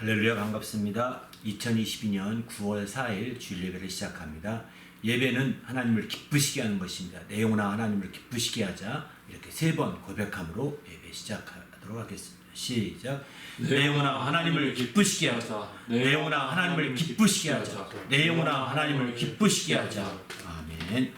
할렐루야, 반갑습니다. 2022년 9월 4일 주일 예배를 시작합니다. 예배는 하나님을 기쁘시게 하는 것입니다. 내용나 하나님을 기쁘시게 하자, 이렇게 3번 고백함으로 예배 시작하도록 하겠습니다. 시작. 내용나 하나님을 기쁘시게 하자. 내용나 하나님을 기쁘시게 하자. 내용나 하나님을 기쁘시게 하자. 아멘.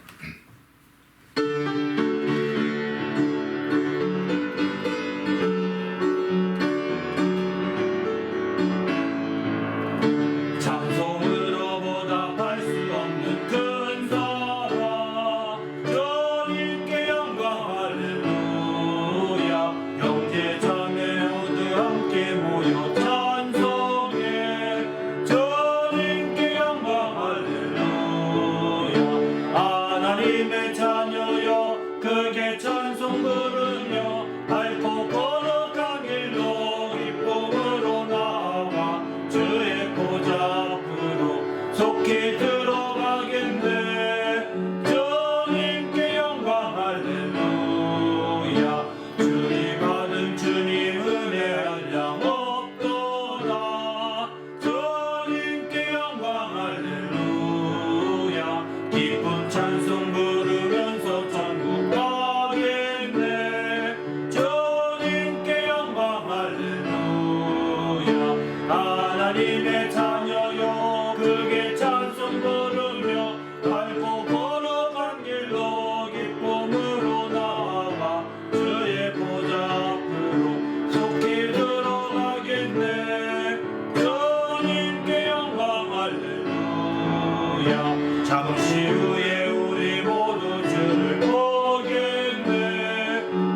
잠시 후에 우리 모두 주를 보겠네.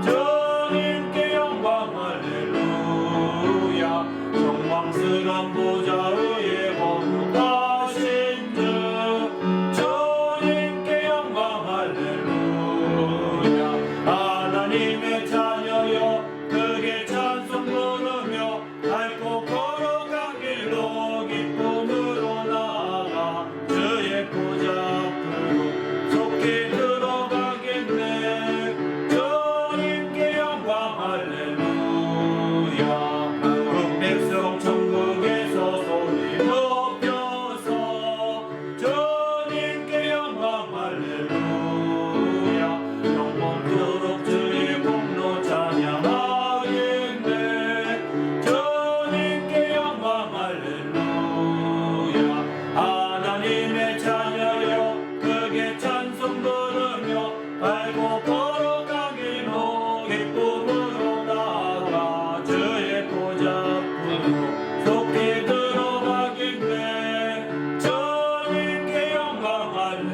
주님께 영광 할렐루야. 영광스러운 보좌 위에 거룩하신 주, 주님께 영광 할렐루야. 하나님의 자녀여 크게 찬송 부르며 밝고 거룩한 길로 기쁨으로 나아가 주의 보좌 앞으로 속히 들어가겠네. 주님께 영광 할렐루야. 한국 백성 천국에서 소리 높여서 주님께 영광 할렐루야. 영원토록 주의 공로 찬양하겠네. 주님께 영광 할렐루야. 하나님의 자녀여 크게 찬송 부르며 밝고 거룩한 길로 기쁨으로 나아가 주의 보좌 앞으로 속히 들어가겠네. 주님께 영광 할렐루야.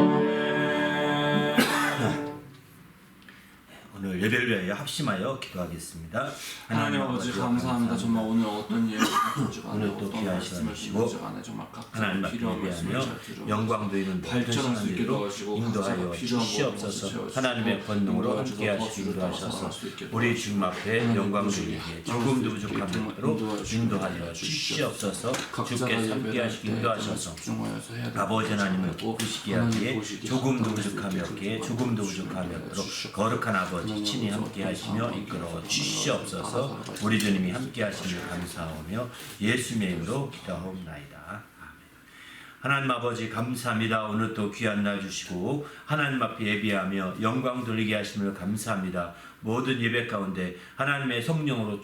아멘. 오늘 예배를 위하여 합심하여 기도하겠습니다. 하나님 아버지 감사합니다. 정말 오늘 어떤 예배를 오늘 또 귀한 시간을 주시고 하나님 앞에 예배하며 영광 드리는 모든 시간들로 인도하여 주시옵소서. 하나님의 권능으로 함께 하시기 인도하셔서 우리 주님 앞에 영광 드리기에 조금도 부족한 것으로 인도하여 주시옵소서. 주께서 함께 하시기 인도하셔서 아버지 하나님을 기쁘시게 하기에 조금도 부족함이 없기에 조금도 부족함이 없도록 거룩한 아버지 친히 함께 하시며 이끌어 주시옵소서. 우리 주님이 함께 하시며 감사하며 예수님의 이름으로 기도하옵나이다. 아멘. 하나님 아버지 감사합니다. 오늘 또 귀한 날 주시고 하나님 앞에 예배하며 영광 돌리게 하심을 감사합니다. 모든 예배 가운데 하나님의 성령으로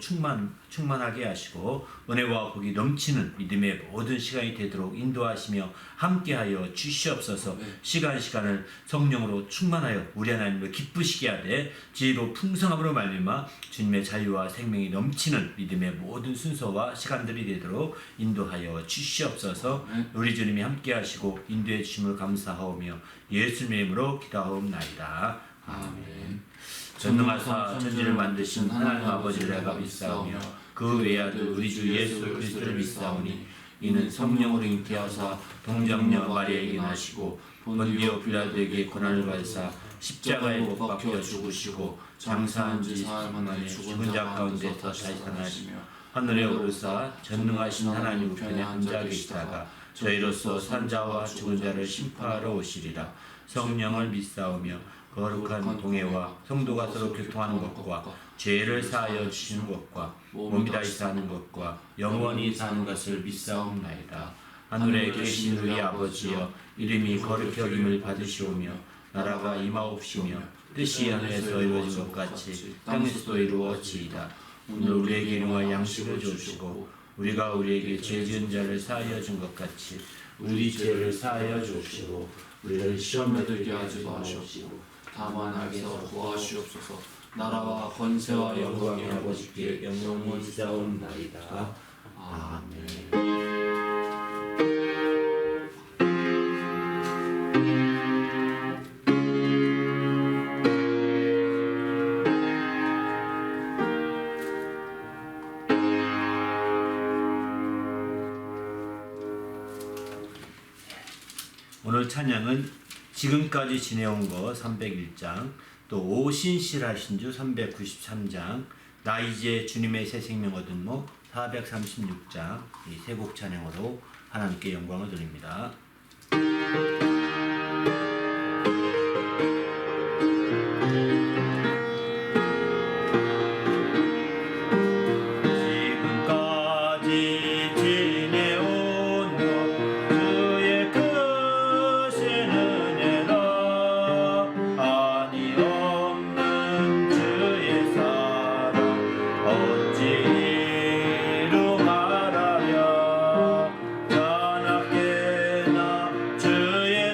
충만하게 하시고 은혜와 복이 넘치는 믿음의 모든 시간이 되도록 인도하시며 함께하여 주시옵소서. 시간을 성령으로 충만하여 우리 하나님을 기쁘시게 하되 지혜로 풍성함으로 말미암아 주님의 자유와 생명이 넘치는 믿음의 모든 순서와 시간들이 되도록 인도하여 주시옵소서. 우리 주님이 함께하시고 인도해 주심을 감사하오며 예수님의 이름으로 기도하옵나이다. 아멘. 전능하사 천지를 만드신 하나님 아버지를 내가 믿사오며 그 외아들 우리 주 예수 그리스도를 믿사오니 이는 성령으로 잉태하사 동정녀 마리아에게 나시고 본디오 빌라도에게 고난을 받으사 십자가에 못 박혀 죽으시고 장사한 지 사흘 만에 죽은 자 가운데서 다시 살아나시며 하늘에 오르사 전능하신 하나님 우편에 앉아 계시다가 저희로서 산 자와 죽은 자를 심판하러 오시리라. 성령을 믿사오며 거룩한 공예와 성도가 서로 교통하는 것과 죄를 사하여 주시는 것과 몸이 다시 사는 것과 영원히 사는 것을 믿사옵나이다. 하늘에 계신 우리 아버지여, 이름이 거룩히 여김을 받으시오며 나라가 임하옵시며 뜻이 하늘에서 이루어진 것 같이 땅에서도 이루어지이다. 오늘 우리에게 일용할 양식을 주시고 우리가 우리에게 죄 지은 자를 사하여 준 것 같이 우리 죄를 사하여 주시고 우리를 시험에 들게 하지 마시옵시고 다만 악에서 구하시옵소서. 나라와 권세와 영광이 아버지께 영원히 있사옵나이다. 아멘. 오늘 찬양은 지금까지 지내온 거 301장, 또 오신실하신 주 393장, 나 이제 주님의 새 생명 얻은 목 436장, 이 세 곡 찬양으로 하나님께 영광을 드립니다. 주의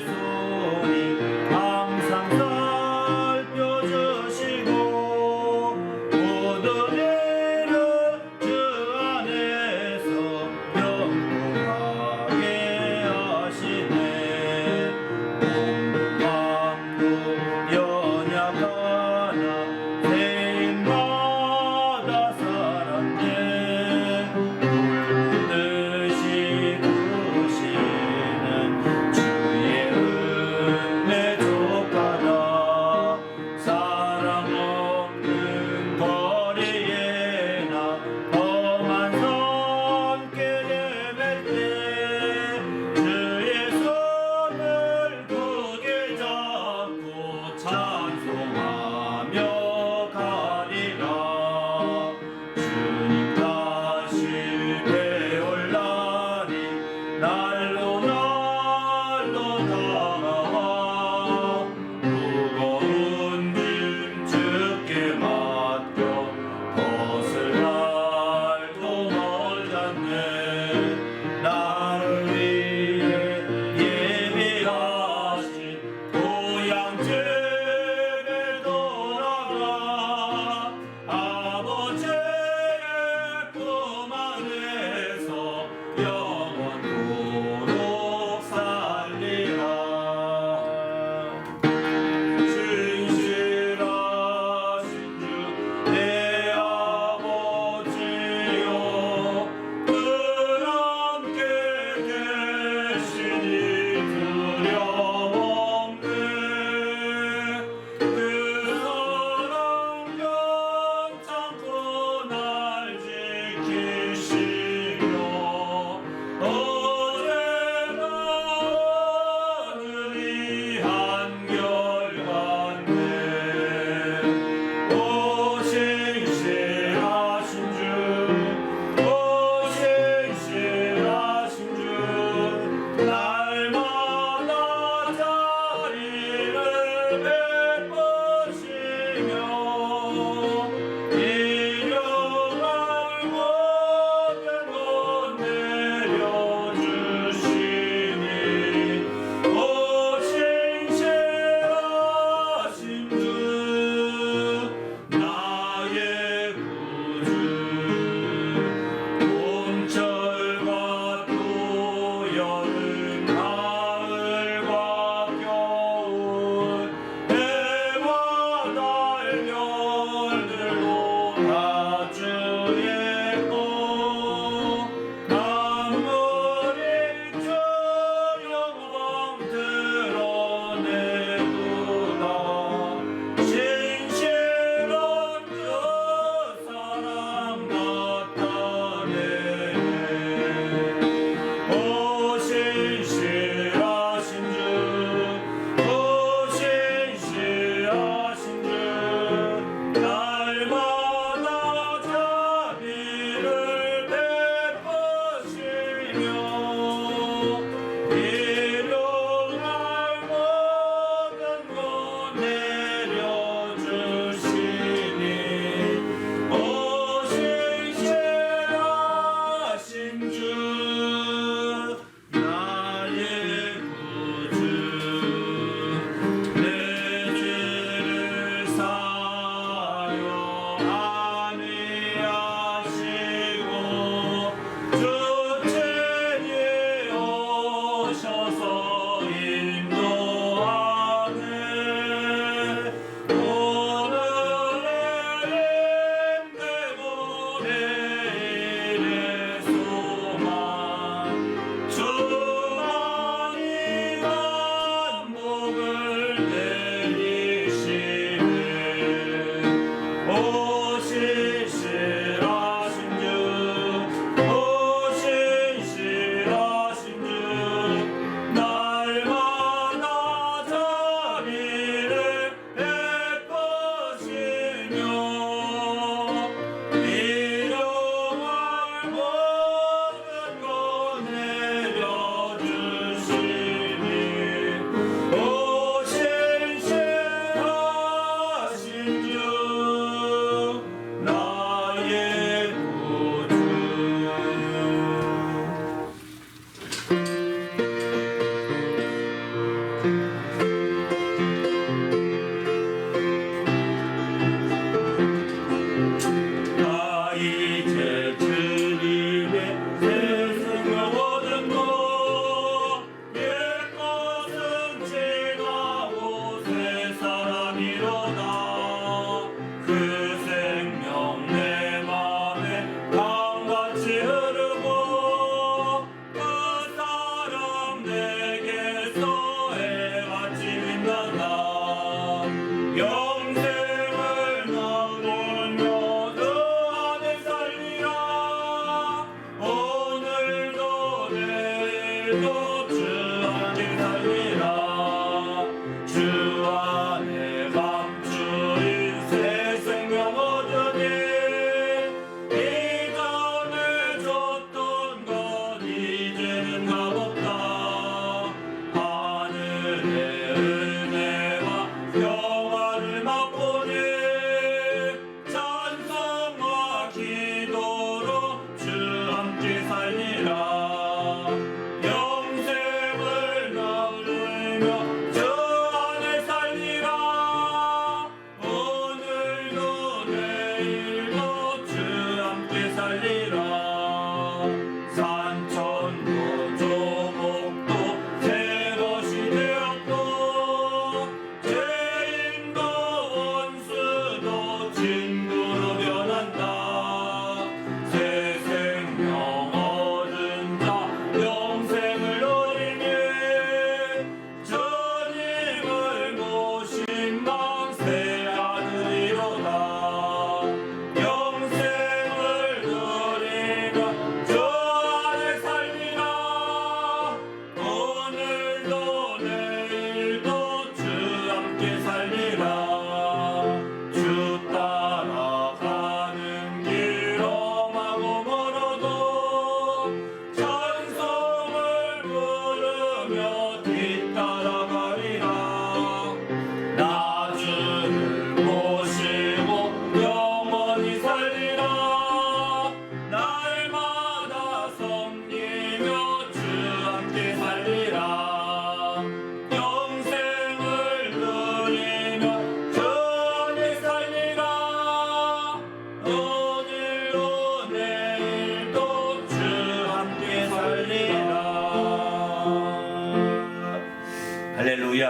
할렐루야.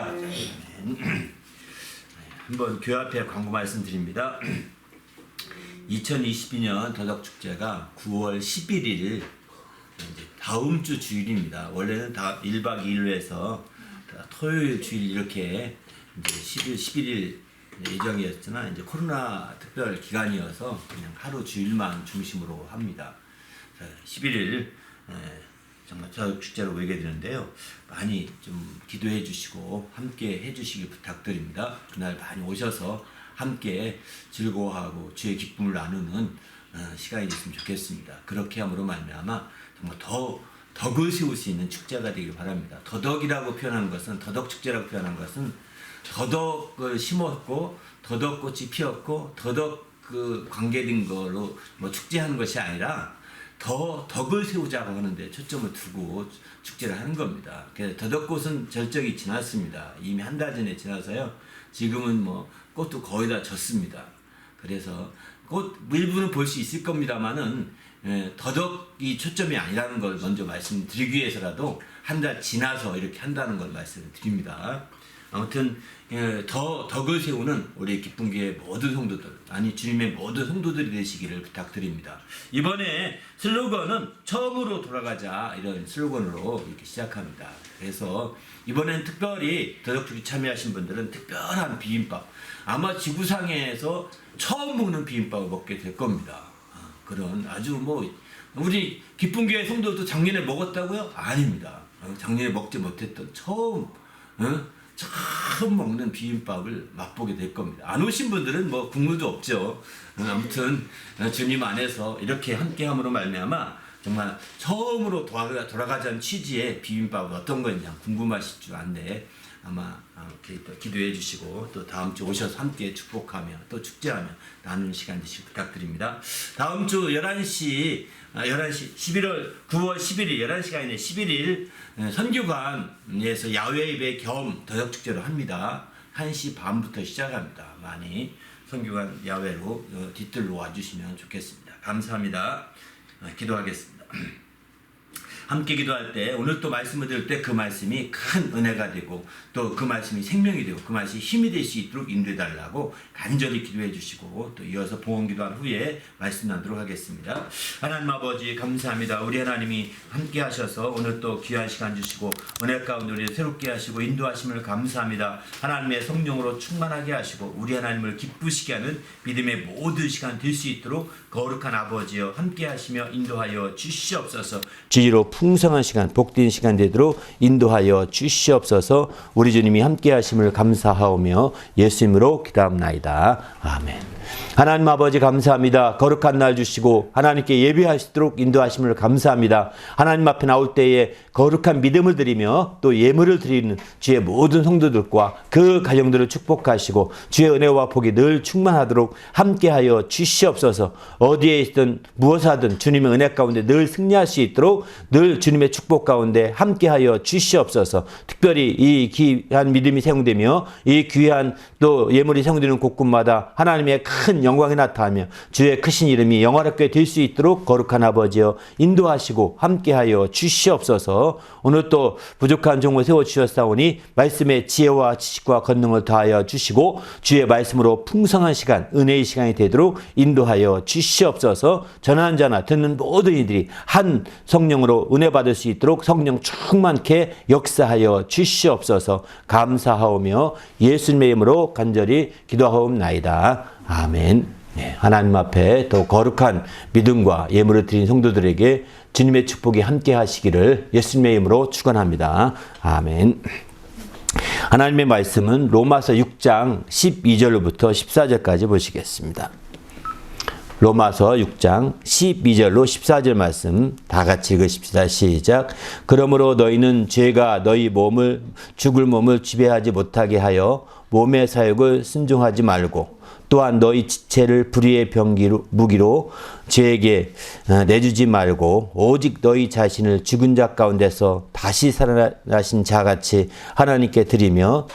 한번 교회 앞에 광고 말씀드립니다. 2022년 더덕축제가 9월 11일 다음 주 주일입니다. 원래는 다 1박 2일로 해서 토요일 주일 이렇게 이제 11일 예정이었지만 이제 코로나 특별 기간이어서 그냥 하루 주일만 중심으로 합니다. 11일 정말 더덕축제로 오게 되는데요. 많이 좀 기도해 주시고 함께 해 주시길 부탁드립니다. 그날 많이 오셔서 함께 즐거워하고 주의 기쁨을 나누는 시간이 됐으면 좋겠습니다. 그렇게 함으로 말미암아 정말 덕을 세울 수 있는 축제가 되길 바랍니다. 더덕이라고 표현한 것은, 더덕축제라고 표현한 것은 더덕을 심었고 더덕꽃이 피었고 더덕 관계된 걸로 뭐 축제하는 것이 아니라 덕을 세우자고 하는데 초점을 두고 축제를 하는 겁니다. 그래서 더덕꽃은 절정이 지났습니다. 이미 한 달 전에 지나서요. 지금은 뭐 꽃도 거의 다 졌습니다. 그래서 꽃 일부는 볼 수 있을 겁니다만은 더덕이 초점이 아니라는 걸 먼저 말씀드리기 위해서라도 한 달 지나서 이렇게 한다는 걸 말씀드립니다. 아무튼 덕을 세우는 우리 기쁨교회 모든 성도들, 아니 주님의 모든 성도들이 되시기를 부탁드립니다. 이번에 슬로건은 처음으로 돌아가자, 이런 슬로건으로 이렇게 시작합니다. 그래서 이번엔 특별히 더덕주기 참여하신 분들은 특별한 비빔밥, 아마 지구상에서 처음 먹는 비빔밥을 먹게 될 겁니다. 그런 아주 우리 기쁨교회 성도도 작년에 먹었다고요? 아닙니다. 작년에 먹지 못했던 처음 먹는 비빔밥을 맛보게 될 겁니다. 안 오신 분들은 국물도 없죠. 아무튼 주님 안에서 이렇게 함께함으로 말미암아 정말 처음으로 돌아가자는 취지의 비빔밥은 어떤 건지 궁금하실 줄 아는데, 아마 이렇게 또 기도해 주시고 또 다음 주 오셔서 함께 축복하며 또 축제하며 나누는 시간 되시길 부탁드립니다. 다음 주 11시 9월 11일 11시가 아니네 11일 선교관에서 야외 예배 겸 더덕축제로 합니다. 1시 반부터 시작합니다. 많이 선교관 야외로 뒤뜰로 와주시면 좋겠습니다. 감사합니다. 기도하겠습니다. 함께 기도할 때, 오늘 또 말씀을 들을 때 그 말씀이 큰 은혜가 되고 또 그 말씀이 생명이 되고 그 말씀이 힘이 될 수 있도록 인도해 달라고 간절히 기도해 주시고, 또 이어서 봉헌 기도한 후에 말씀 나누도록 하겠습니다. 하나님 아버지 감사합니다. 우리 하나님이 함께 하셔서 오늘 또 귀한 시간 주시고 은혜 가운데 우리를 새롭게 하시고 인도하심을 감사합니다. 하나님의 성령으로 충만하게 하시고 우리 하나님을 기쁘시게 하는 믿음의 모든 시간 될 수 있도록 거룩한 아버지여 함께 하시며 인도하여 주시옵소서. 지혜로 풍성한 시간, 복된 시간 되도록 인도하여 주시옵소서. 우리 주님이 함께 하심을 감사하오며 예수님으로 기도합나이다. 아멘. 하나님 아버지 감사합니다. 거룩한 날 주시고 하나님께 예배하시도록 인도하심을 감사합니다. 하나님 앞에 나올 때에 거룩한 믿음을 드리며 또 예물을 드리는 주의 모든 성도들과 그 가정들을 축복하시고 주의 은혜와 복이 늘 충만하도록 함께하여 주시옵소서. 어디에 있든 무엇을 하든 주님의 은혜 가운데 늘 승리할 수 있도록 늘 주님의 축복 가운데 함께하여 주시옵소서. 특별히 이 귀한 믿음이 사용되며 이 귀한 또 예물이 사용되는 곳곳마다 하나님의 큰 영광이 나타나며 주의 크신 이름이 영화롭게 될 수 있도록 거룩한 아버지여 인도하시고 함께하여 주시옵소서. 오늘 또 부족한 종을 세워주셨사오니 말씀의 지혜와 지식과 권능을 더하여 주시고 주의 말씀으로 풍성한 시간, 은혜의 시간이 되도록 인도하여 주시옵소서. 전하는 자나 듣는 모든 이들이 한 성령으로 은혜 받을 수 있도록 성령 충만케 역사하여 주시옵소서. 감사하오며 예수님의 이름으로 간절히 기도하옵나이다. 아멘. 네, 하나님 앞에 더 거룩한 믿음과 예물을 드린 성도들에게 주님의 축복이 함께 하시기를 예수님의 이름으로 축원합니다. 아멘. 하나님의 말씀은 로마서 6장 12절로부터 14절까지 보시겠습니다. 로마서 6장 12절로 14절 말씀 다 같이 읽으십시다. 시작. 그러므로 너희는 죄가 너희 몸을 죽을 몸을 지배하지 못하게 하여 몸의 사욕을 순종하지 말고 또한 너희 지체를 불의의 무기로 죄에게 내주지 말고 오직 너희 자신을 죽은 자 가운데서 다시 살아나신 자같이 하나님께 드리며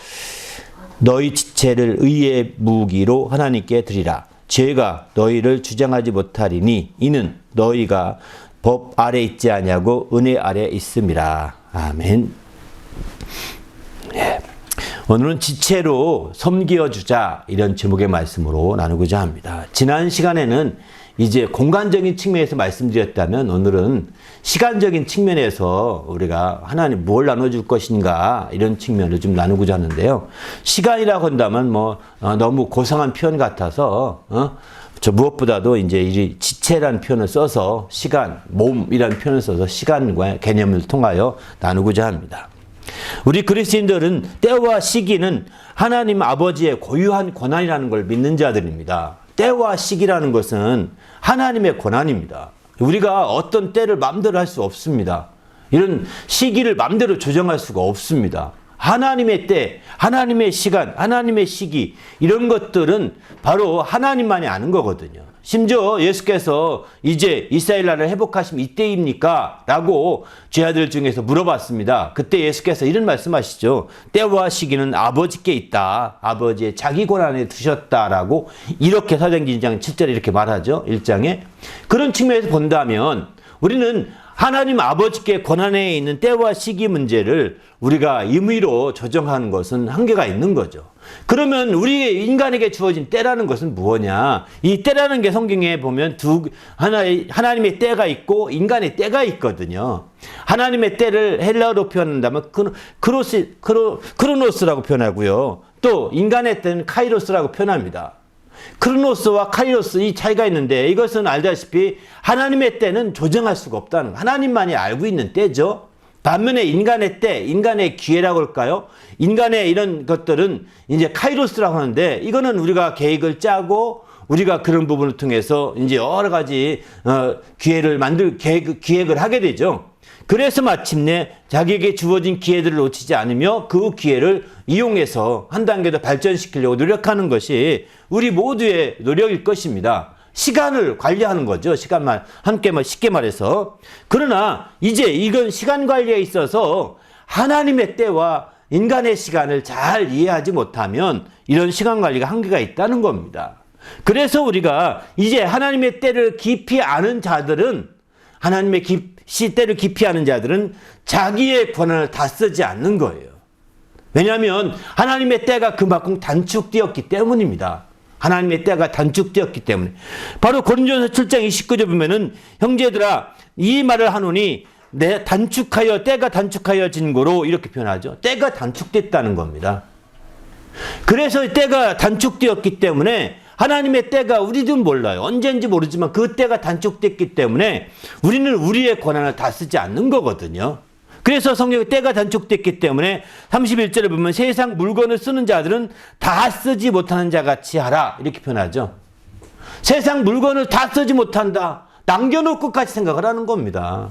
너희 지체를 의의 무기로 하나님께 드리라. 죄가 너희를 주장하지 못하리니 이는 너희가 법 아래 있지 아니하고 은혜 아래 있음이라. 아멘. 예. 오늘은 지체로 섬겨주자, 이런 제목의 말씀으로 나누고자 합니다. 지난 시간에는 이제 공간적인 측면에서 말씀드렸다면 오늘은 시간적인 측면에서 우리가 하나님 뭘 나눠줄 것인가, 이런 측면을 좀 나누고자 하는데요. 시간이라고 한다면 너무 고상한 표현 같아서 저 무엇보다도 이제 이 지체라는 표현을 써서 시간, 몸이라는 표현을 써서 시간과 개념을 통하여 나누고자 합니다. 우리 그리스도인들은 때와 시기는 하나님 아버지의 고유한 권한이라는 걸 믿는 자들입니다. 때와 시기라는 것은 하나님의 권한입니다. 우리가 어떤 때를 마음대로 할 수 없습니다. 이런 시기를 마음대로 조정할 수가 없습니다. 하나님의 때, 하나님의 시간, 하나님의 시기 이런 것들은 바로 하나님만이 아는 거거든요. 심지어 예수께서 이제 이스라엘 나라를 회복하시면 이때입니까? 라고 제자들 중에서 물어봤습니다. 그때 예수께서 이런 말씀하시죠. 때와 시기는 아버지께 있다. 아버지의 자기 권한에 두셨다라고 이렇게 사도행전 1장 7절에 이렇게 말하죠. 1장에. 그런 측면에서 본다면 우리는 하나님 아버지께 권한에 있는 때와 시기 문제를 우리가 임의로 조정하는 것은 한계가 있는 거죠. 그러면 우리 인간에게 주어진 때라는 것은 무엇이냐? 이 때라는 게 성경에 보면 하나님의 때가 있고 인간의 때가 있거든요. 하나님의 때를 헬라어로 표현한다면 크로노스라고 표현하고요. 또 인간의 때는 카이로스라고 표현합니다. 크로노스와 카이로스 이 차이가 있는데 이것은 알다시피 하나님의 때는 조정할 수가 없다는 거. 하나님만이 알고 있는 때죠. 반면에 인간의 때, 인간의 기회라고 할까요? 인간의 이런 것들은 이제 카이로스라고 하는데 이거는 우리가 계획을 짜고 우리가 그런 부분을 통해서 이제 여러 가지 기획을 하게 되죠. 그래서 마침내 자기에게 주어진 기회들을 놓치지 않으며 그 기회를 이용해서 한 단계 더 발전시키려고 노력하는 것이 우리 모두의 노력일 것입니다. 시간을 관리하는 거죠. 시간만 함께 쉽게 말해서. 그러나 이제 이건 시간 관리에 있어서 하나님의 때와 인간의 시간을 잘 이해하지 못하면 이런 시간 관리가 한계가 있다는 겁니다. 그래서 우리가 이제 하나님의 때를 깊이 아는 자들은 하나님의 때를 깊이 아는 자들은 자기의 권한을 다 쓰지 않는 거예요. 왜냐하면 하나님의 때가 그만큼 단축되었기 때문입니다. 하나님의 때가 단축되었기 때문에. 바로 고린도전서 7장 29절 보면은 형제들아 이 말을 하노니 때가 단축하여진 거로 이렇게 표현하죠. 때가 단축됐다는 겁니다. 그래서 때가 단축되었기 때문에 하나님의 때가 우리도 몰라요. 언제인지 모르지만 그 때가 단축됐기 때문에 우리는 우리의 권한을 다 쓰지 않는 거거든요. 그래서 성경에 때가 단축됐기 때문에 31절에 보면 세상 물건을 쓰는 자들은 다 쓰지 못하는 자 같이 하라 이렇게 표현하죠. 세상 물건을 다 쓰지 못한다. 남겨놓을 것까지 생각을 하는 겁니다.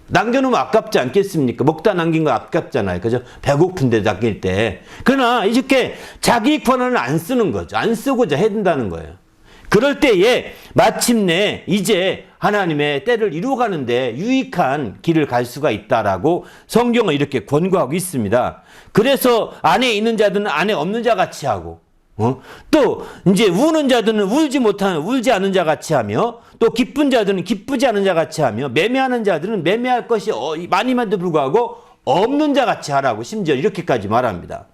남겨놓으면 아깝지 않겠습니까? 먹다 남긴 거 아깝잖아요. 그죠? 배고픈데 남길 때. 그러나 이렇게 자기 권한을 안 쓰는 거죠. 안 쓰고자 해야 된다는 거예요. 그럴 때에 마침내 이제 하나님의 때를 이루어가는데 유익한 길을 갈 수가 있다라고 성경은 이렇게 권고하고 있습니다. 그래서 안에 있는 자들은 안에 없는 자 같이 하고, 또 이제 우는 자들은 울지 않은 자 같이 하며, 또 기쁜 자들은 기쁘지 않은 자 같이 하며, 매매하는 자들은 매매할 것이 많임에도 불구하고 없는 자 같이 하라고 심지어 이렇게까지 말합니다.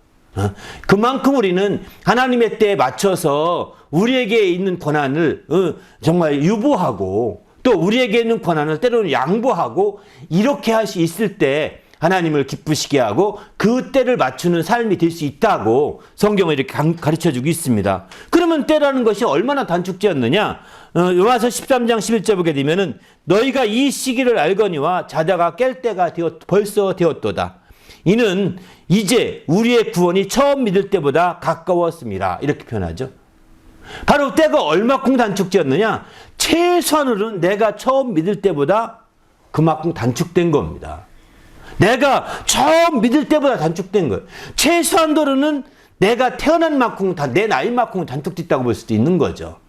그만큼 우리는 하나님의 때에 맞춰서 우리에게 있는 권한을 정말 유보하고 또 우리에게 있는 권한을 때로는 양보하고 이렇게 할 수 있을 때 하나님을 기쁘시게 하고 그 때를 맞추는 삶이 될 수 있다고 성경은 이렇게 가르쳐주고 있습니다. 그러면 때라는 것이 얼마나 단축되었느냐? 요한서 13장 11절 보게 되면은 너희가 이 시기를 알거니와 자다가 깰 때가 벌써 되었도다. 이는 이제 우리의 구원이 처음 믿을 때보다 가까웠습니다. 이렇게 표현하죠. 바로 때가 얼마큼 단축되었느냐? 최소한으로는 내가 처음 믿을 때보다 그만큼 단축된 겁니다. 내가 처음 믿을 때보다 단축된 거예요. 최소한도로는 내가 태어난 만큼 내 나이만큼 단축됐다고 볼 수도 있는 거죠.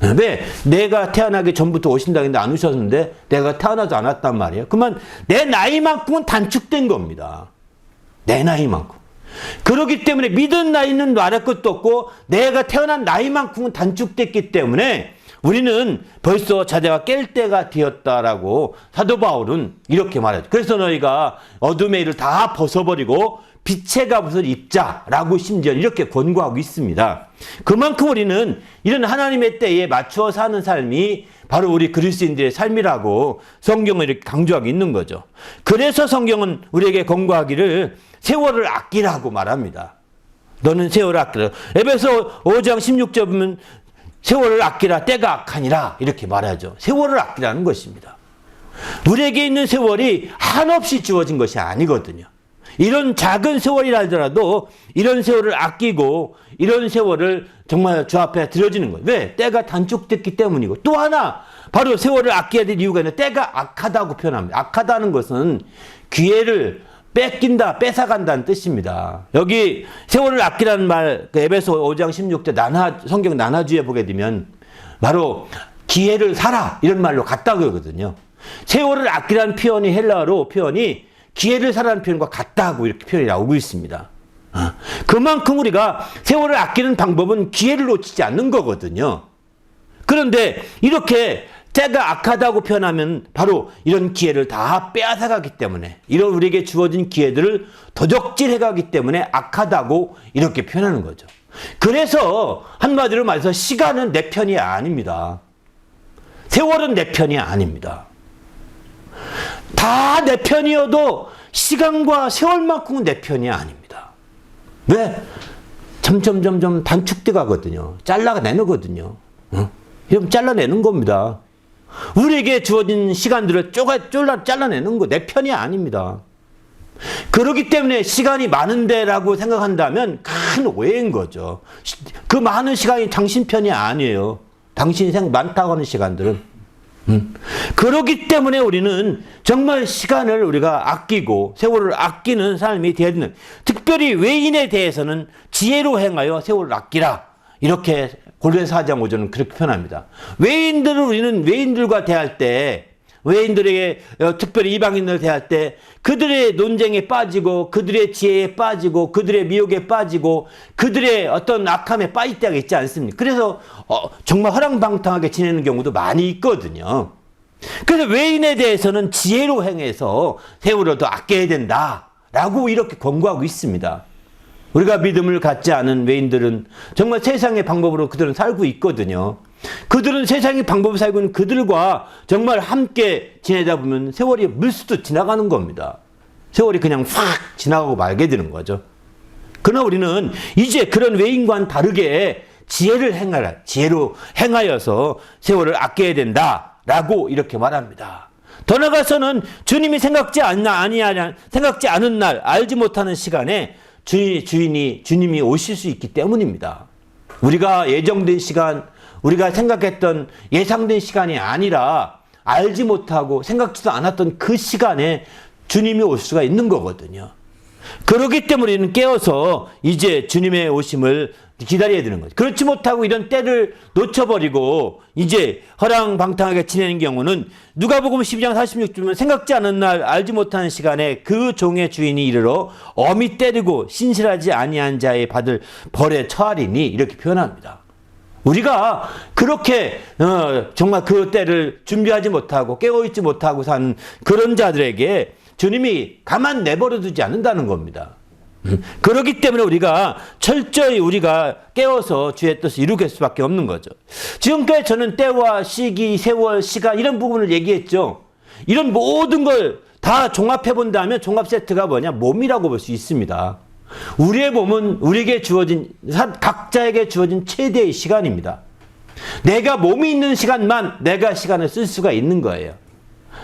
왜? 내가 태어나기 전부터 오신다고 했는데 안 오셨는데 내가 태어나지 않았단 말이에요. 그러면 내 나이만큼은 단축된 겁니다. 내 나이만큼. 그렇기 때문에 믿은 나이는 말할 것도 없고 내가 태어난 나이만큼은 단축됐기 때문에 우리는 벌써 자다가 깰 때가 되었다라고 사도 바울은 이렇게 말하죠. 그래서 너희가 어둠의 일을 다 벗어버리고 빛의 갑옷을 입자라고 심지어 이렇게 권고하고 있습니다. 그만큼 우리는 이런 하나님의 때에 맞추어 사는 삶이 바로 우리 그리스도인들의 삶이라고 성경은 이렇게 강조하고 있는 거죠. 그래서 성경은 우리에게 권고하기를 세월을 아끼라고 말합니다. 너는 세월을 아끼라. 에베소 5장 16절 보면 세월을 아끼라 때가 악하니라 이렇게 말하죠. 세월을 아끼라는 것입니다. 우리에게 있는 세월이 한없이 주어진 것이 아니거든요. 이런 작은 세월이라 하더라도 이런 세월을 아끼고 이런 세월을 정말 주 앞에 드려지는 거예요. 왜? 때가 단축됐기 때문이고 또 하나 바로 세월을 아껴야 될 이유가 있는데 때가 악하다고 표현합니다. 악하다는 것은 기회를 뺏긴다, 뺏어간다는 뜻입니다. 여기 세월을 아끼라는 말, 에베소 5장 16절 성경 나눠주에 보게 되면 바로 기회를 사라 이런 말로 같다고 하거든요. 세월을 아끼라는 표현이 헬라어로 표현이 기회를 사라는 표현과 같다고 이렇게 표현이 나오고 있습니다. 그만큼 우리가 세월을 아끼는 방법은 기회를 놓치지 않는 거거든요. 그런데 이렇게 때가 악하다고 표현하면 바로 이런 기회를 다 빼앗아가기 때문에, 이런 우리에게 주어진 기회들을 도적질해가기 때문에 악하다고 이렇게 표현하는 거죠. 그래서 한마디로 말해서 시간은 내 편이 아닙니다. 세월은 내 편이 아닙니다. 다 내 편이어도 시간과 세월만큼은 내 편이 아닙니다. 왜? 점점 단축돼 가거든요. 잘라내거든요. 이러면 잘라내는 겁니다. 우리에게 주어진 시간들을 잘라내는 거 내 편이 아닙니다. 그렇기 때문에 시간이 많은데라고 생각한다면 큰 오해인 거죠. 그 많은 시간이 당신 편이 아니에요. 당신이 많다고 하는 시간들은. 그렇기 때문에 우리는 정말 시간을 우리가 아끼고 세월을 아끼는 삶이 되어야 되는, 특별히 외인에 대해서는 지혜로 행하여 세월을 아끼라, 이렇게 고린도서 4장 5절은 그렇게 표현합니다. 외인들을 우리는 외인들과 대할 때, 외인들에게 특별히 이방인들 대할 때 그들의 논쟁에 빠지고 그들의 지혜에 빠지고 그들의 미혹에 빠지고 그들의 어떤 악함에 빠질 때가 있지 않습니까? 그래서 정말 허랑방탕하게 지내는 경우도 많이 있거든요. 그래서 외인에 대해서는 지혜로 행해서 세월을 더 아껴야 된다라고 이렇게 권고하고 있습니다. 우리가 믿음을 갖지 않은 외인들은 정말 세상의 방법으로 그들은 살고 있거든요. 그들은 세상의 방법을 살고 있는 그들과 정말 함께 지내다 보면 세월이 물수도 지나가는 겁니다. 세월이 그냥 확 지나가고 말게 되는 거죠. 그러나 우리는 이제 그런 외인과는 다르게 지혜를 행하라, 지혜로 행하여서 세월을 아껴야 된다라고 이렇게 말합니다. 더 나아가서는 주님이 생각지 않은 날, 알지 못하는 시간에 주님이 오실 수 있기 때문입니다. 우리가 예정된 시간, 우리가 생각했던 예상된 시간이 아니라 알지 못하고 생각지도 않았던 그 시간에 주님이 올 수가 있는 거거든요. 그렇기 때문에 우리는 깨어서 이제 주님의 오심을 기다려야 되는 거죠. 그렇지 못하고 이런 때를 놓쳐버리고 이제 허랑방탕하게 지내는 경우는 누가복음 12장 46절은 생각지 않은 날 알지 못하는 시간에 그 종의 주인이 이르러 엄히 때리고 신실하지 아니한 자의 받을 벌에 처하리니, 이렇게 표현합니다. 우리가 그렇게 정말 그 때를 준비하지 못하고 깨어있지 못하고 사는 그런 자들에게 주님이 가만 내버려 두지 않는다는 겁니다. 그렇기 때문에 우리가 철저히 우리가 깨워서 주의 뜻을 이루게 할 수밖에 없는 거죠. 지금까지 저는 때와 시기, 세월, 시간 이런 부분을 얘기했죠. 이런 모든 걸 다 종합해 본다면 종합 세트가 뭐냐? 몸이라고 볼 수 있습니다. 우리의 몸은 우리에게 주어진, 각자에게 주어진 최대의 시간입니다. 내가 몸이 있는 시간만 내가 시간을 쓸 수가 있는 거예요.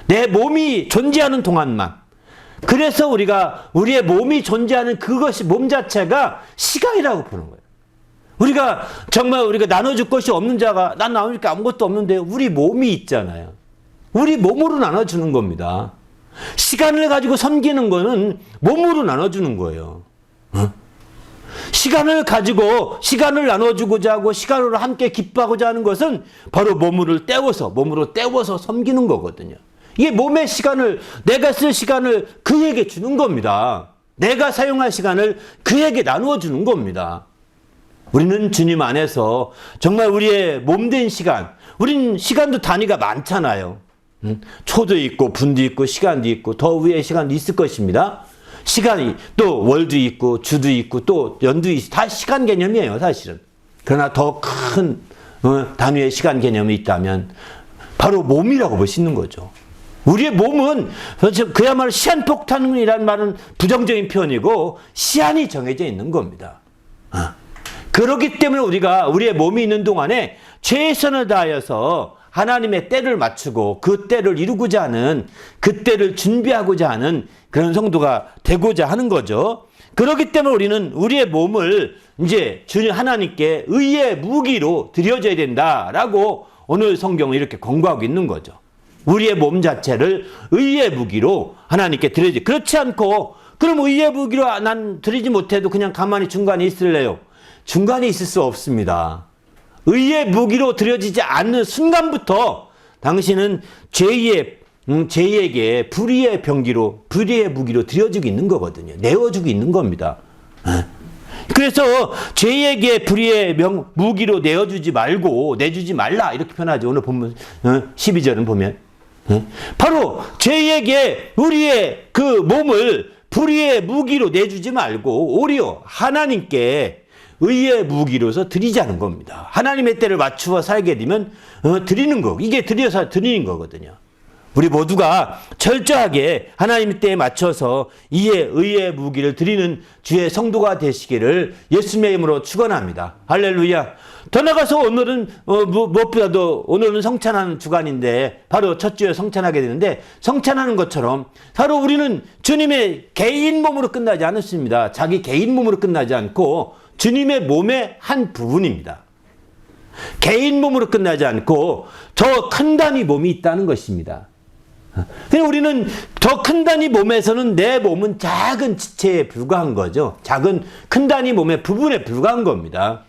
내 몸이 존재하는 동안만. 그래서 우리의 몸이 존재하는 그것이, 몸 자체가 시간이라고 보는 거예요. 우리가 나눠줄 것이 없는 자가, 난 나눠줄 게 아무것도 없는데, 우리 몸이 있잖아요. 우리 몸으로 나눠주는 겁니다. 시간을 가지고 섬기는 거는 몸으로 나눠주는 거예요. 시간을 가지고 시간을 나눠주고자 하고 시간으로 함께 기뻐하고자 하는 것은 바로 몸으로 때워서 섬기는 거거든요. 이게 몸의 시간을, 내가 쓸 시간을 그에게 주는 겁니다. 내가 사용할 시간을 그에게 나누어 주는 겁니다. 우리는 주님 안에서 정말 우리의 몸된 시간, 우린 시간도 단위가 많잖아요. 초도 있고 분도 있고 시간도 있고 더 위의 시간도 있을 것입니다. 시간이 또 월도 있고 주도 있고 또 연도 있고 다 시간 개념이에요, 사실은. 그러나 더 큰 단위의 시간 개념이 있다면 바로 몸이라고 볼 수 있는 거죠. 우리의 몸은 그야말로 시한폭탄이라는 말은 부정적인 표현이고 시한이 정해져 있는 겁니다. 그렇기 때문에 우리가 우리의 몸이 있는 동안에 최선을 다하여서 하나님의 때를 맞추고 그 때를 이루고자 하는, 그 때를 준비하고자 하는 그런 성도가 되고자 하는 거죠. 그렇기 때문에 우리는 우리의 몸을 이제 주님 하나님께 의의 무기로 드려져야 된다라고 오늘 성경은 이렇게 권고하고 있는 거죠. 우리의 몸 자체를 의의 무기로 하나님께 드려야지. 그렇지 않고 그럼 의의 무기로 난 드리지 못해도 그냥 가만히 중간에 있을래요? 중간에 있을 수 없습니다. 의의 무기로 드려지지 않는 순간부터 당신은 죄에게 불의의 병기로, 불의의 무기로 드려지고 있는 거거든요. 내어주고 있는 겁니다. 그래서 죄에게 불의의 무기로 내주지 말라 이렇게 표현하죠. 오늘 본문 12절은 보면 바로 죄에게 우리의 그 몸을 불의의 무기로 내주지 말고 오히려 하나님께 의의 무기로서 드리자는 겁니다. 하나님의 때를 맞추어 살게 되면 드리는 거, 이게 드려서 드리는 거거든요. 우리 모두가 철저하게 하나님의 때에 맞춰서 이에 의의 무기를 드리는 주의 성도가 되시기를 예수님의 이름으로 축원합니다. 할렐루야. 더 나가서 오늘은 무엇보다도 오늘은 성찬하는 주간인데 바로 첫 주에 성찬하게 되는데, 성찬하는 것처럼 바로 우리는 주님의 개인 몸으로 끝나지 않았습니다. 자기 개인 몸으로 끝나지 않고 주님의 몸의 한 부분입니다. 개인 몸으로 끝나지 않고 더 큰 단위 몸이 있다는 것입니다. 그래서 우리는 더 큰 단위 몸에서는 내 몸은 작은 지체에 불과한 거죠. 큰 단위 몸의 부분에 불과한 겁니다.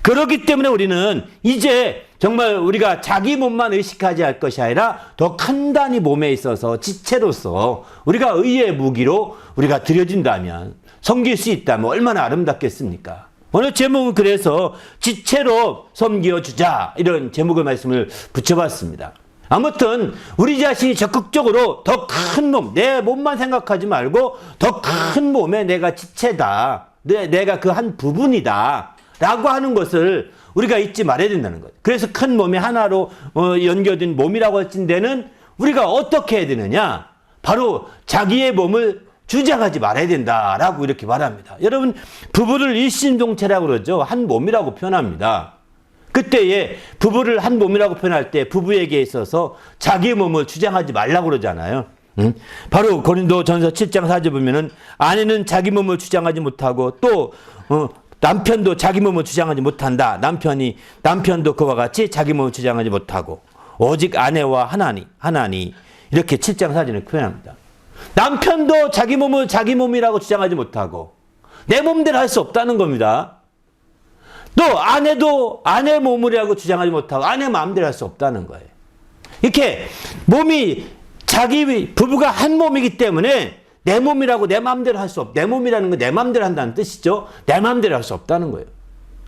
그렇기 때문에 우리는 이제 정말 우리가 자기 몸만 의식하지 할 것이 아니라 더 큰 단위 몸에 있어서 지체로서 우리가 의의 무기로 우리가 드려진다면, 섬길 수 있다면 얼마나 아름답겠습니까? 오늘 제목은 그래서 지체로 섬겨주자, 이런 제목의 말씀을 붙여봤습니다. 아무튼 우리 자신이 적극적으로 더 큰 몸, 내 몸만 생각하지 말고 더 큰 몸에 내가 지체다, 내가 그 한 부분이다 라고 하는 것을 우리가 잊지 말아야 된다는 거예요. 그래서 큰 몸이 하나로 연결된 몸이라고 할진 데는 우리가 어떻게 해야 되느냐, 바로 자기의 몸을 주장하지 말아야 된다라고 이렇게 말합니다. 여러분, 부부를 일심동체라고 그러죠. 한 몸이라고 표현합니다. 그때에 부부를 한 몸이라고 표현할 때 부부에게 있어서 자기 몸을 주장하지 말라고 그러잖아요. 바로 고린도전서 7장 4절 보면은 아내는 자기 몸을 주장하지 못하고 또 남편도 자기 몸을 주장하지 못한다. 남편도 그와 같이 자기 몸을 주장하지 못하고 오직 아내와 하나니 이렇게 7장 4절을 표현합니다. 남편도 자기 몸을 자기 몸이라고 주장하지 못하고 내 몸대로 할 수 없다는 겁니다. 또 아내도 아내 몸이라고 주장하지 못하고 아내 마음대로 할 수 없다는 거예요. 이렇게 부부가 한 몸이기 때문에 내 몸이라고 내 마음대로 할 수 내 몸이라는 건 내 마음대로 한다는 뜻이죠. 내 마음대로 할 수 없다는 거예요.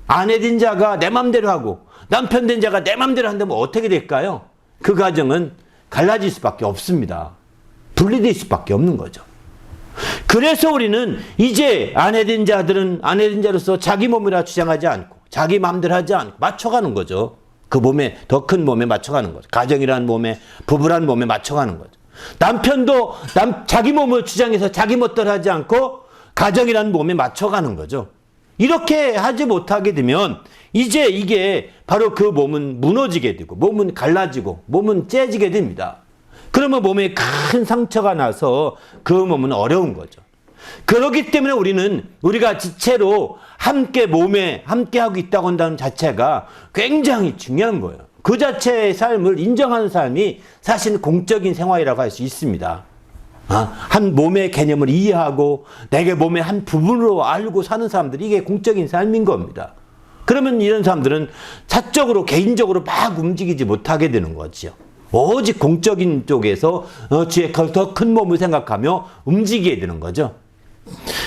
아내 된 자가 내 마음대로 하고 남편 된 자가 내 마음대로 한다면 어떻게 될까요? 그 가정은 갈라질 수밖에 없습니다. 분리될 수밖에 없는 거죠. 그래서 우리는 이제 아내 된 자들은 아내 된 자로서 자기 몸이라 주장하지 않고 자기 마음대로 하지 않고 맞춰가는 거죠. 그 몸에, 더 큰 몸에 맞춰가는 거죠. 가정이라는 몸에, 부부라는 몸에 맞춰가는 거죠. 남편도 자기 몸을 주장해서 자기 멋대로 하지 않고 가정이라는 몸에 맞춰가는 거죠. 이렇게 하지 못하게 되면 이제 이게 바로 그 몸은 무너지게 되고 몸은 갈라지고 몸은 째지게 됩니다. 그러면 몸에 큰 상처가 나서 그 몸은 어려운 거죠. 그렇기 때문에 우리가 지체로 함께 몸에 함께하고 있다고 한다는 자체가 굉장히 중요한 거예요. 그 자체의 삶을 인정하는 삶이 사실 공적인 생활이라고 할 수 있습니다. 한 몸의 개념을 이해하고 내게 몸의 한 부분으로 알고 사는 사람들이 이게 공적인 삶인 겁니다. 그러면 이런 사람들은 사적으로 개인적으로 막 움직이지 못하게 되는 거죠. 오직 공적인 쪽에서 주의 더 큰 몸을 생각하며 움직이게 되는 거죠.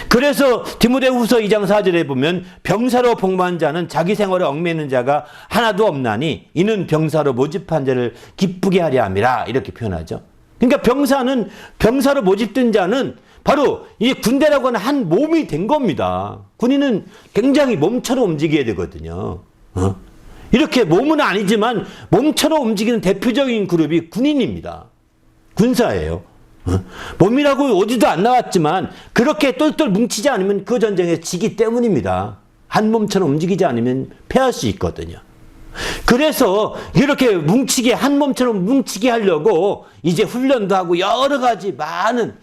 그래서 디모데후서 2장 4절에 보면 병사로 복무한 자는 자기 생활에 얽매이는 자가 하나도 없나니 이는 병사로 모집한 자를 기쁘게 하려 함이라 이렇게 표현하죠. 그러니까 병사로 모집된 자는 바로 이 군대라고 하는 한 몸이 된 겁니다. 군인은 굉장히 몸처럼 움직여야 되거든요. 이렇게 몸은 아니지만 몸처럼 움직이는 대표적인 그룹이 군인입니다. 군사예요. 몸이라고 어디도 안 나왔지만 그렇게 똘똘 뭉치지 않으면 그 전쟁에 지기 때문입니다. 한 몸처럼 움직이지 않으면 패할 수 있거든요. 그래서 이렇게 한 몸처럼 뭉치게 하려고 이제 훈련도 하고 여러 가지 많은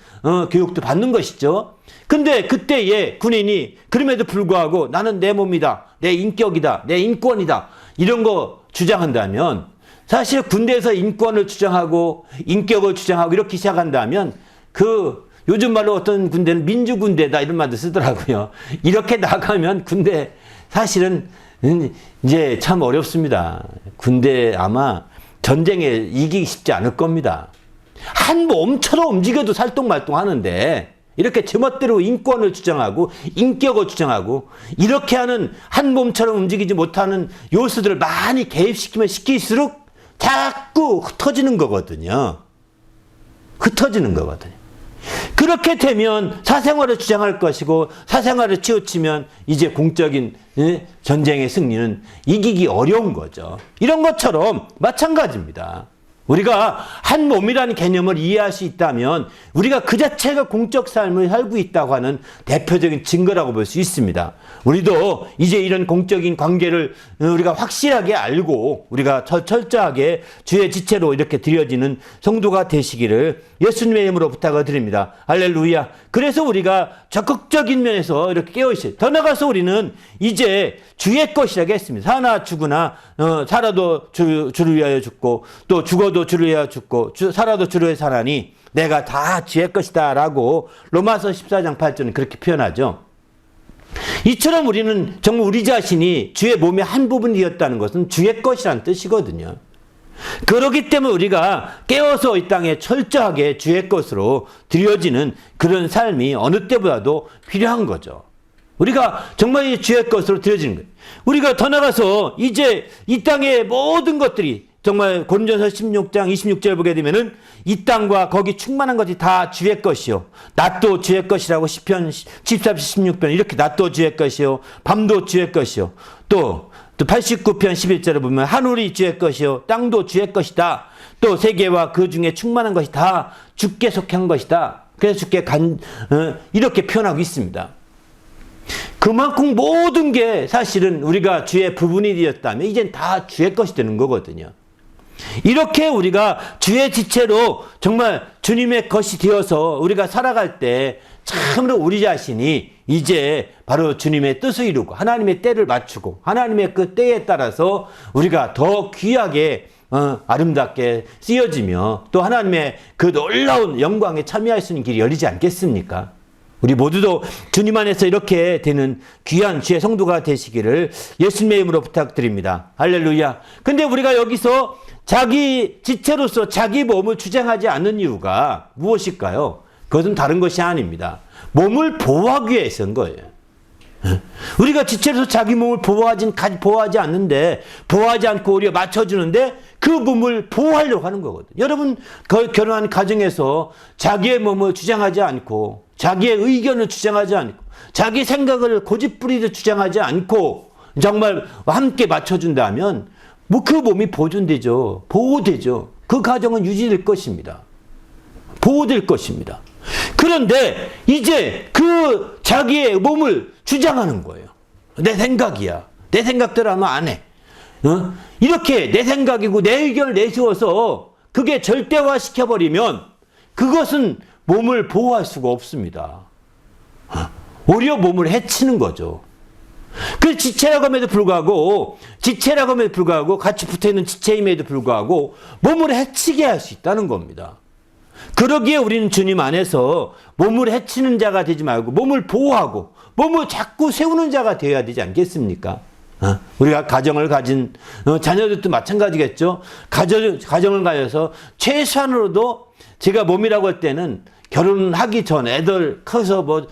교육도 받는 것이죠. 근데 그때에 군인이 그럼에도 불구하고 나는 내 몸이다, 내 인격이다, 내 인권이다 이런 거 주장한다면 사실 군대에서 인권을 주장하고 인격을 주장하고 이렇게 시작한다면 그 요즘 말로 어떤 군대는 민주군대다 이런 말도 쓰더라고요. 이렇게 나가면 군대 사실은 이제 참 어렵습니다. 군대 아마 전쟁에 이기기 쉽지 않을 겁니다. 한 몸처럼 움직여도 살똥말똥 하는데 이렇게 제멋대로 인권을 주장하고 인격을 주장하고 이렇게 하는 한 몸처럼 움직이지 못하는 요소들을 많이 개입시키면 시킬수록 자꾸 흩어지는 거거든요. 흩어지는 거거든요. 그렇게 되면 사생활을 주장할 것이고 사생활을 치우치면 이제 공적인 전쟁의 승리는 이기기 어려운 거죠. 이런 것처럼 마찬가지입니다. 우리가 한 몸이라는 개념을 이해할 수 있다면 우리가 그 자체가 공적 삶을 살고 있다고 하는 대표적인 증거라고 볼 수 있습니다. 우리도 이제 이런 공적인 관계를 우리가 확실하게 알고 우리가 철저하게 주의 지체로 이렇게 드려지는 성도가 되시기를 예수님의 이름으로 부탁을 드립니다. 할렐루야. 그래서 우리가 적극적인 면에서 이렇게 깨어있어요. 더 나가서 우리는 이제 주의 것이라고 했습니다. 사나 죽으나 살아도 주를 위하여 죽고 또 죽어도 주를 위하여 죽고 살아도 주를 위하여 사나니 내가 다 주의 것이다 라고 로마서 14장 8절은 그렇게 표현하죠. 이처럼 우리는 정말 우리 자신이 주의 몸의 한 부분이었다는 것은 주의 것이라는 뜻이거든요. 그렇기 때문에 우리가 깨어서 이 땅에 철저하게 주의 것으로 드려지는 그런 삶이 어느 때보다도 필요한 거죠. 우리가 정말 주의 것으로 드려지는 거예요. 우리가 더 나가서 이제 이 땅의 모든 것들이 정말 고린도전서 16장 26절 보게 되면은 이 땅과 거기 충만한 것이 다 주의 것이요. 낮도 주의 것이라고 시편 14편 16편 이렇게 낮도 주의 것이요. 밤도 주의 것이요. 또 89편 11절에 보면 하늘이 주의 것이요. 땅도 주의 것이다. 또 세계와 그 중에 충만한 것이 다 주께 속한 것이다. 그래서 주께 이렇게 표현하고 있습니다. 그만큼 모든 게 사실은 우리가 주의 부분이 되었다면 이젠 다 주의 것이 되는 거거든요. 이렇게 우리가 주의 지체로 정말 주님의 것이 되어서 우리가 살아갈 때 참으로 우리 자신이 이제 바로 주님의 뜻을 이루고 하나님의 때를 맞추고 하나님의 그 때에 따라서 우리가 더 귀하게 아름답게 쓰여지며 또 하나님의 그 놀라운 영광에 참여할 수 있는 길이 열리지 않겠습니까? 우리 모두도 주님 안에서 이렇게 되는 귀한 주의 성도가 되시기를 예수님의 이름으로 부탁드립니다. 할렐루야. 근데 우리가 여기서 자기 지체로서 자기 몸을 주장하지 않는 이유가 무엇일까요? 그것은 다른 것이 아닙니다. 몸을 보호하기 위해서인 거예요. 우리가 지체로서 자기 몸을 보호하지 않는데 보호하지 않고 오히려 맞춰주는데 그 몸을 보호하려고 하는 거거든요. 여러분 결혼한 가정에서 자기의 몸을 주장하지 않고 자기의 의견을 주장하지 않고 자기 생각을 고집부리듯 주장하지 않고 정말 함께 맞춰준다면 뭐 그 몸이 보존되죠. 보호되죠. 그 가정은 유지될 것입니다. 보호될 것입니다. 그런데 이제 그 자기의 몸을 주장하는 거예요. 내 생각이야. 내 생각대로 하면 안 해. 이렇게 내 생각이고 내 의견을 내세워서 그게 절대화 시켜버리면 그것은 몸을 보호할 수가 없습니다. 오히려 몸을 해치는 거죠. 그 지체라고 함에도 불구하고 같이 붙어있는 지체임에도 불구하고 몸을 해치게 할 수 있다는 겁니다. 그러기에 우리는 주님 안에서 몸을 해치는 자가 되지 말고 몸을 보호하고 몸을 자꾸 세우는 자가 되어야 되지 않겠습니까? 우리가 가정을 가진 자녀들도 마찬가지겠죠. 가정을 가져서 최소한으로도 제가 몸이라고 할 때는 결혼하기 전 애들 커서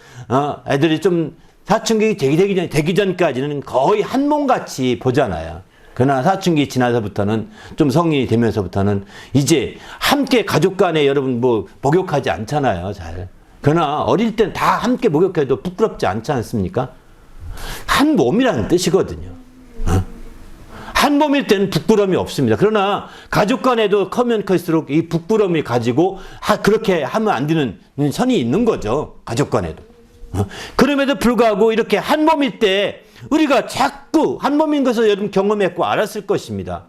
애들이 좀 사춘기 되기 전까지는 거의 한 몸같이 보잖아요. 그러나 사춘기 지나서부터는 좀 성인이 되면서부터는 이제 함께 가족 간에 여러분 목욕하지 않잖아요. 잘. 그러나 어릴 때는 다 함께 목욕해도 부끄럽지 않지 않습니까? 한 몸이라는 뜻이거든요. 한 몸일 때는 부끄러움이 없습니다. 그러나 가족 간에도 커면 클수록 이 부끄러움이 가지고 그렇게 하면 안 되는 선이 있는 거죠. 가족 간에도. 그럼에도 불구하고 이렇게 한 몸일 때 우리가 자꾸 한 몸인 것을 여러분 경험했고 알았을 것입니다.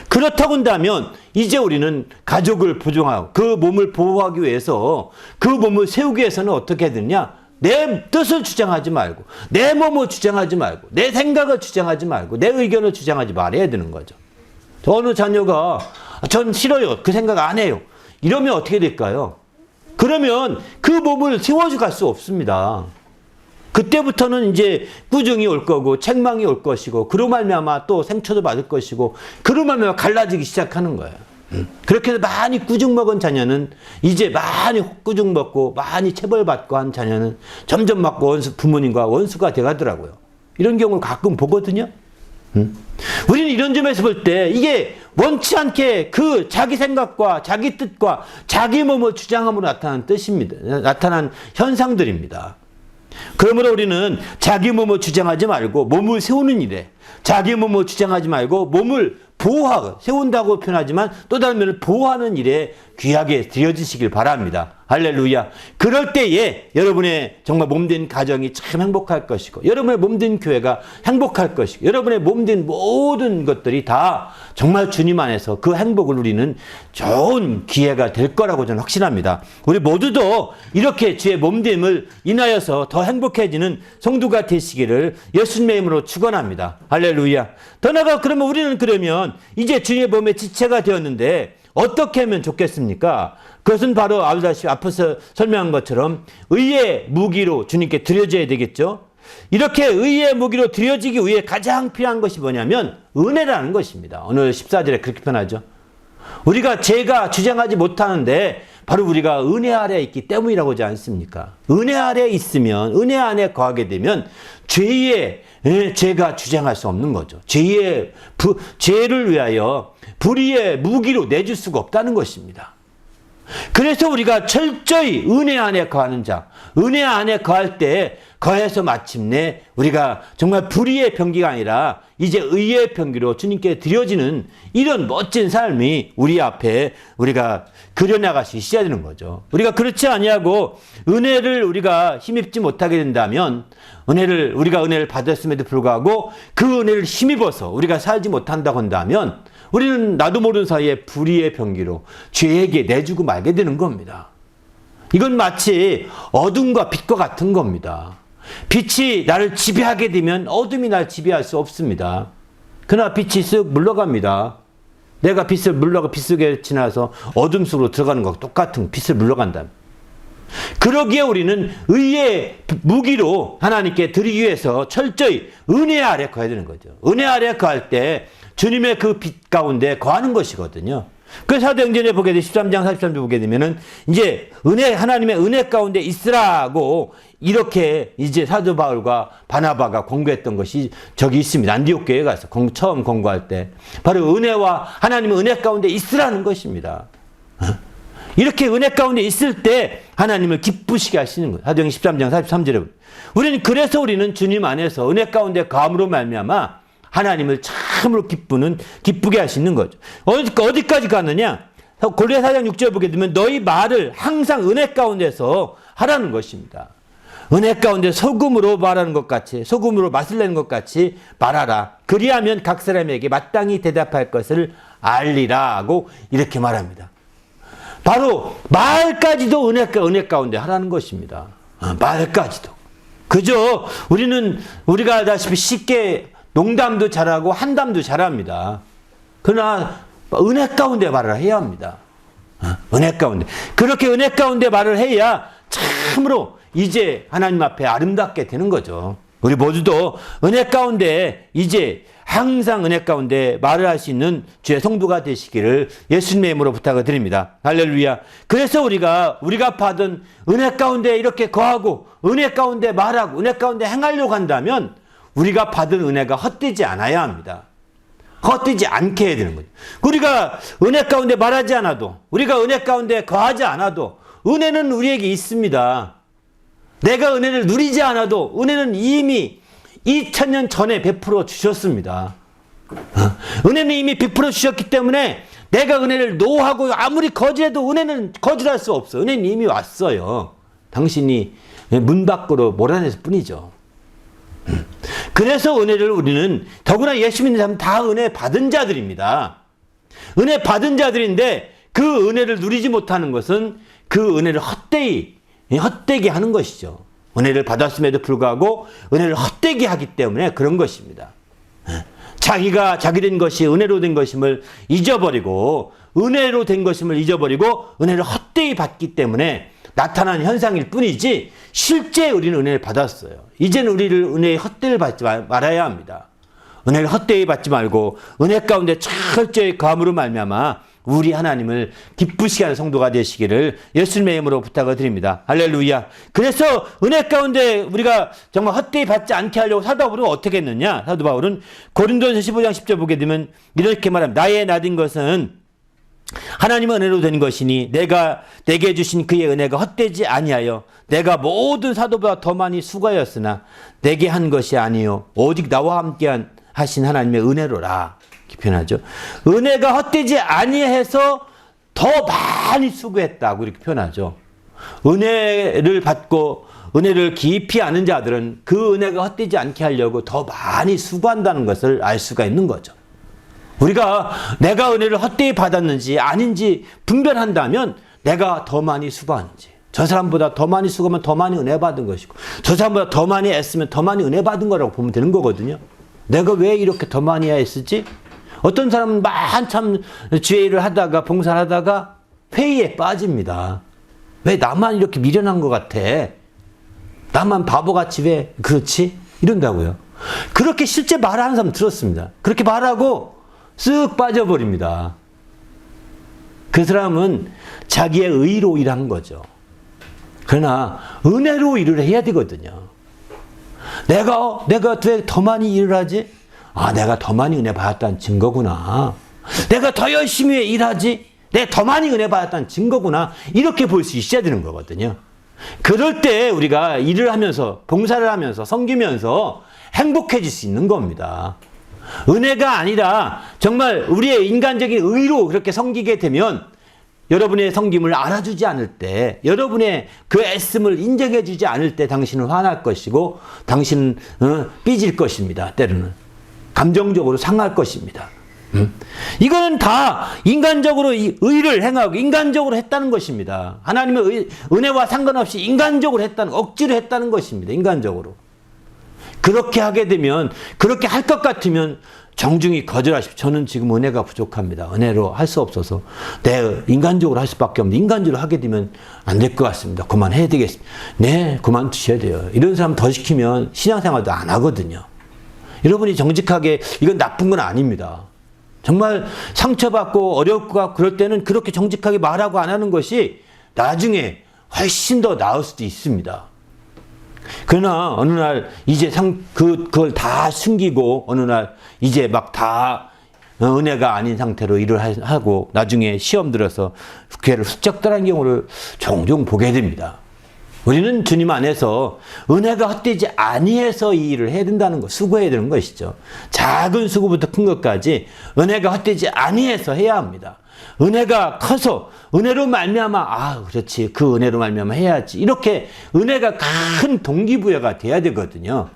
그렇다고 한다면 이제 우리는 가족을 보존하고 그 몸을 보호하기 위해서 그 몸을 세우기 위해서는 어떻게 해야 되느냐? 내 뜻을 주장하지 말고 내 몸을 주장하지 말고 내 생각을 주장하지 말고 내 의견을 주장하지 말아야 되는 거죠. 어느 자녀가 전 싫어요. 그 생각 안 해요. 이러면 어떻게 될까요? 그러면 그 몸을 세워갈 수 없습니다. 그때부터는 이제 꾸중이 올 거고 책망이 올 것이고 그로 말미암아 또 상처도 받을 것이고 그로 말미암아 갈라지기 시작하는 거예요. 그렇게 해서 많이 꾸중 먹은 자녀는 이제 많이 꾸중 먹고 많이 체벌받고 한 자녀는 점점 막 부모님과 원수가 돼가더라고요. 이런 경우를 가끔 보거든요. 우리는 이런 점에서 볼 때 이게 원치 않게 그 자기 생각과 자기 뜻과 자기 몸을 주장함으로 나타난 뜻입니다. 나타난 현상들입니다. 그러므로 우리는 자기 몸을 주장하지 말고 몸을 세우는 일에, 자기 몸을 주장하지 말고 몸을 보호하고, 세운다고 표현하지만 또 다른 면을 보호하는 일에 귀하게 드려지시길 바랍니다. 할렐루야. 그럴 때에 여러분의 정말 몸된 가정이 참 행복할 것이고, 여러분의 몸된 교회가 행복할 것이고, 여러분의 몸된 모든 것들이 다 정말 주님 안에서 그 행복을 누리는 좋은 기회가 될 거라고 저는 확신합니다. 우리 모두도 이렇게 주의 몸됨을 인하여서 더 행복해지는 성도가 되시기를 예수님의 이름으로 축원합니다. 할렐루야. 더 나아가 그러면 우리는 그러면 이제 주님의 몸의 지체가 되었는데 어떻게 하면 좋겠습니까? 그것은 바로 알다시피 앞에서 설명한 것처럼 의의 무기로 주님께 드려져야 되겠죠. 이렇게 의의 무기로 드려지기 위해 가장 필요한 것이 뭐냐면 은혜라는 것입니다. 오늘 14절에 그렇게 표현하죠. 우리가 죄가 주장하지 못하는데 바로 우리가 은혜 아래에 있기 때문이라고 하지 않습니까? 은혜 아래에 있으면, 은혜 안에 거하게 되면 죄가 주장할 수 없는 거죠. 죄를 위하여 불의의 무기로 내줄 수가 없다는 것입니다. 그래서 우리가 철저히 은혜 안에 거하는 자, 은혜 안에 거할 때 거해서 마침내 우리가 정말 불의의 병기가 아니라 이제 의의 병기로 주님께 드려지는 이런 멋진 삶이 우리 앞에 우리가 그려나갈 수 있어야 되는 거죠. 우리가 그렇지 아니하고 은혜를 우리가 힘입지 못하게 된다면 우리가 은혜를 받았음에도 불구하고 그 은혜를 힘입어서 우리가 살지 못한다고 한다면 우리는 나도 모르는 사이에 불의의 병기로 죄에게 내주고 말게 되는 겁니다. 이건 마치 어둠과 빛과 같은 겁니다. 빛이 나를 지배하게 되면 어둠이 나를 지배할 수 없습니다. 그러나 빛이 쓱 물러갑니다. 내가 빛 속에 지나서 어둠 속으로 들어가는 것과 똑같은 빛을 물러간다. 그러기에 우리는 의의 무기로 하나님께 드리기 위해서 철저히 은혜 아래 거해야 되는 거죠. 은혜 아래 거할 때 주님의 그 빛 가운데 거하는 것이거든요. 그 사도행전에 보게 되면 13장 43절 보게 되면은 이제 하나님의 은혜 가운데 있으라고 이렇게 이제 사도 바울과 바나바가 권고했던 것이 저기 있습니다. 안디옥 교회에 가서 처음 권고할 때 바로 은혜와 하나님의 은혜 가운데 있으라는 것입니다. 이렇게 은혜 가운데 있을 때 하나님을 기쁘시게 하시는 거예요. 사도행전 13장 43절에 우리는 그래서 우리는 주님 안에서 은혜 가운데 거함으로 말미암아 하나님을 참으로 기쁘게 하시는 거죠. 어디까지 가느냐? 골로새 4장 6절 보게 되면 너희 말을 항상 은혜 가운데서 하라는 것입니다. 은혜 가운데 소금으로 말하는 것 같이, 소금으로 맛을 내는 것 같이 말하라. 그리하면 각 사람에게 마땅히 대답할 것을 알리라고 이렇게 말합니다. 바로 말까지도 은혜 가운데 하라는 것입니다. 말까지도. 그저 우리가 알다시피 쉽게 농담도 잘하고 한담도 잘합니다. 그러나 은혜 가운데 말을 해야 합니다. 은혜 가운데. 그렇게 은혜 가운데 말을 해야 참으로 이제 하나님 앞에 아름답게 되는 거죠. 우리 모두도 은혜 가운데 이제 항상 은혜 가운데 말을 할 수 있는 주의 성도가 되시기를 예수님의 이름으로 부탁을 드립니다. 할렐루야. 그래서 우리가 받은 은혜 가운데 이렇게 거하고 은혜 가운데 말하고 은혜 가운데 행하려고 한다면 우리가 받은 은혜가 헛되지 않아야 합니다. 헛되지 않게 해야 되는 거죠. 우리가 은혜 가운데 말하지 않아도, 우리가 은혜 가운데 거하지 않아도 은혜는 우리에게 있습니다. 내가 은혜를 누리지 않아도 은혜는 이미 2000년 전에 베풀어 주셨습니다. 은혜는 이미 베풀어 주셨기 때문에 내가 은혜를 노하고 아무리 거절해도 은혜는 거절할 수 없어. 은혜는 이미 왔어요. 당신이 문 밖으로 몰아냈을 뿐이죠. 그래서 은혜를 우리는 더구나 예수 믿는 사람은 다 은혜 받은 자들입니다. 은혜 받은 자들인데 그 은혜를 누리지 못하는 것은 그 은혜를 헛되게 하는 것이죠. 은혜를 받았음에도 불구하고 은혜를 헛되게 하기 때문에 그런 것입니다. 자기가 자기 된 것이 은혜로 된 것임을 잊어버리고 은혜로 된 것임을 잊어버리고 은혜를 헛되이 받기 때문에 나타나는 현상일 뿐이지 실제 우리는 은혜를 받았어요. 이제는 우리를 은혜의 헛되이를 받지 말아야 합니다. 은혜를 헛되이 받지 말고 은혜 가운데 철저히 거함으로 말미암아 우리 하나님을 기쁘시게 하는 성도가 되시기를 예수님의 이름으로 부탁을 드립니다. 할렐루야. 그래서 은혜 가운데 우리가 정말 헛되이 받지 않게 하려고 사도 바울은 어떻게 했느냐? 사도 바울은 고린도전서 15장 10절 보게 되면 이렇게 말합니다. 나의 나된 것은 하나님의 은혜로 된 것이니 내가 내게 주신 그의 은혜가 헛되지 아니하여 내가 모든 사도보다 더 많이 수고하였으나 내게 한 것이 아니요 오직 나와 함께 하신 하나님의 은혜로라. 이렇게 표현하죠. 은혜가 헛되지 아니해서 더 많이 수고했다고 이렇게 표현하죠. 은혜를 받고 은혜를 깊이 아는 자들은 그 은혜가 헛되지 않게 하려고 더 많이 수고한다는 것을 알 수가 있는 거죠. 우리가 내가 은혜를 헛되이 받았는지 아닌지 분별한다면 내가 더 많이 수고하는지, 저 사람보다 더 많이 수고하면 더 많이 은혜 받은 것이고 저 사람보다 더 많이 애쓰면 더 많이 은혜 받은 거라고 보면 되는 거거든요. 내가 왜 이렇게 더 많이 애쓰지? 어떤 사람은 한참 주의를 하다가 봉사를 하다가 회의에 빠집니다. 왜 나만 이렇게 미련한 것 같아? 나만 바보같이 왜 그렇지? 이런다고요. 그렇게 실제 말하는 사람 들었습니다. 그렇게 말하고 쓱 빠져버립니다. 그 사람은 자기의 의로 일한 거죠. 그러나 은혜로 일을 해야 되거든요. 내가 왜 더 많이 일을 하지? 아, 내가 더 많이 은혜 받았다는 증거구나. 내가 더 열심히 일하지? 내가 더 많이 은혜 받았다는 증거구나. 이렇게 볼 수 있어야 되는 거거든요. 그럴 때 우리가 일을 하면서, 봉사를 하면서, 섬기면서 행복해질 수 있는 겁니다. 은혜가 아니라 정말 우리의 인간적인 의로 그렇게 섬기게 되면 여러분의 섬김을 알아주지 않을 때, 여러분의 그 애씀을 인정해 주지 않을 때 당신은 화날 것이고 당신은 삐질 것입니다. 때로는 감정적으로 상할 것입니다. 이거는 다 인간적으로 의를 행하고 인간적으로 했다는 것입니다. 하나님의 은혜와 상관없이 인간적으로 했다는, 억지로 했다는 것입니다. 인간적으로. 그렇게 하게 되면, 그렇게 할 것 같으면 정중히 거절하십시오. 저는 지금 은혜가 부족합니다. 은혜로 할 수 없어서 내 인간적으로 할 수밖에 없는데 인간적으로 하게 되면 안 될 것 같습니다. 그만해야 되겠습니다. 네, 그만두셔야 돼요. 이런 사람 더 시키면 신앙생활도 안 하거든요. 여러분이 정직하게, 이건 나쁜 건 아닙니다. 정말 상처받고 어렵고 그럴 때는 그렇게 정직하게 말하고 안 하는 것이 나중에 훨씬 더 나을 수도 있습니다. 그러나 어느 날 이제 그걸 다 숨기고 어느 날 이제 막 다 은혜가 아닌 상태로 일을 하고 나중에 시험 들어서 교회를 훌쩍 떠난 경우를 종종 보게 됩니다. 우리는 주님 안에서 은혜가 헛되지 아니해서 이 일을 해야 된다는 것, 수고해야 되는 것이죠. 작은 수고부터 큰 것까지 은혜가 헛되지 아니해서 해야 합니다. 은혜가 커서 은혜로 말미암아 그렇지, 그 은혜로 말미암아 해야지, 이렇게 은혜가 큰 동기부여가 돼야 되거든요.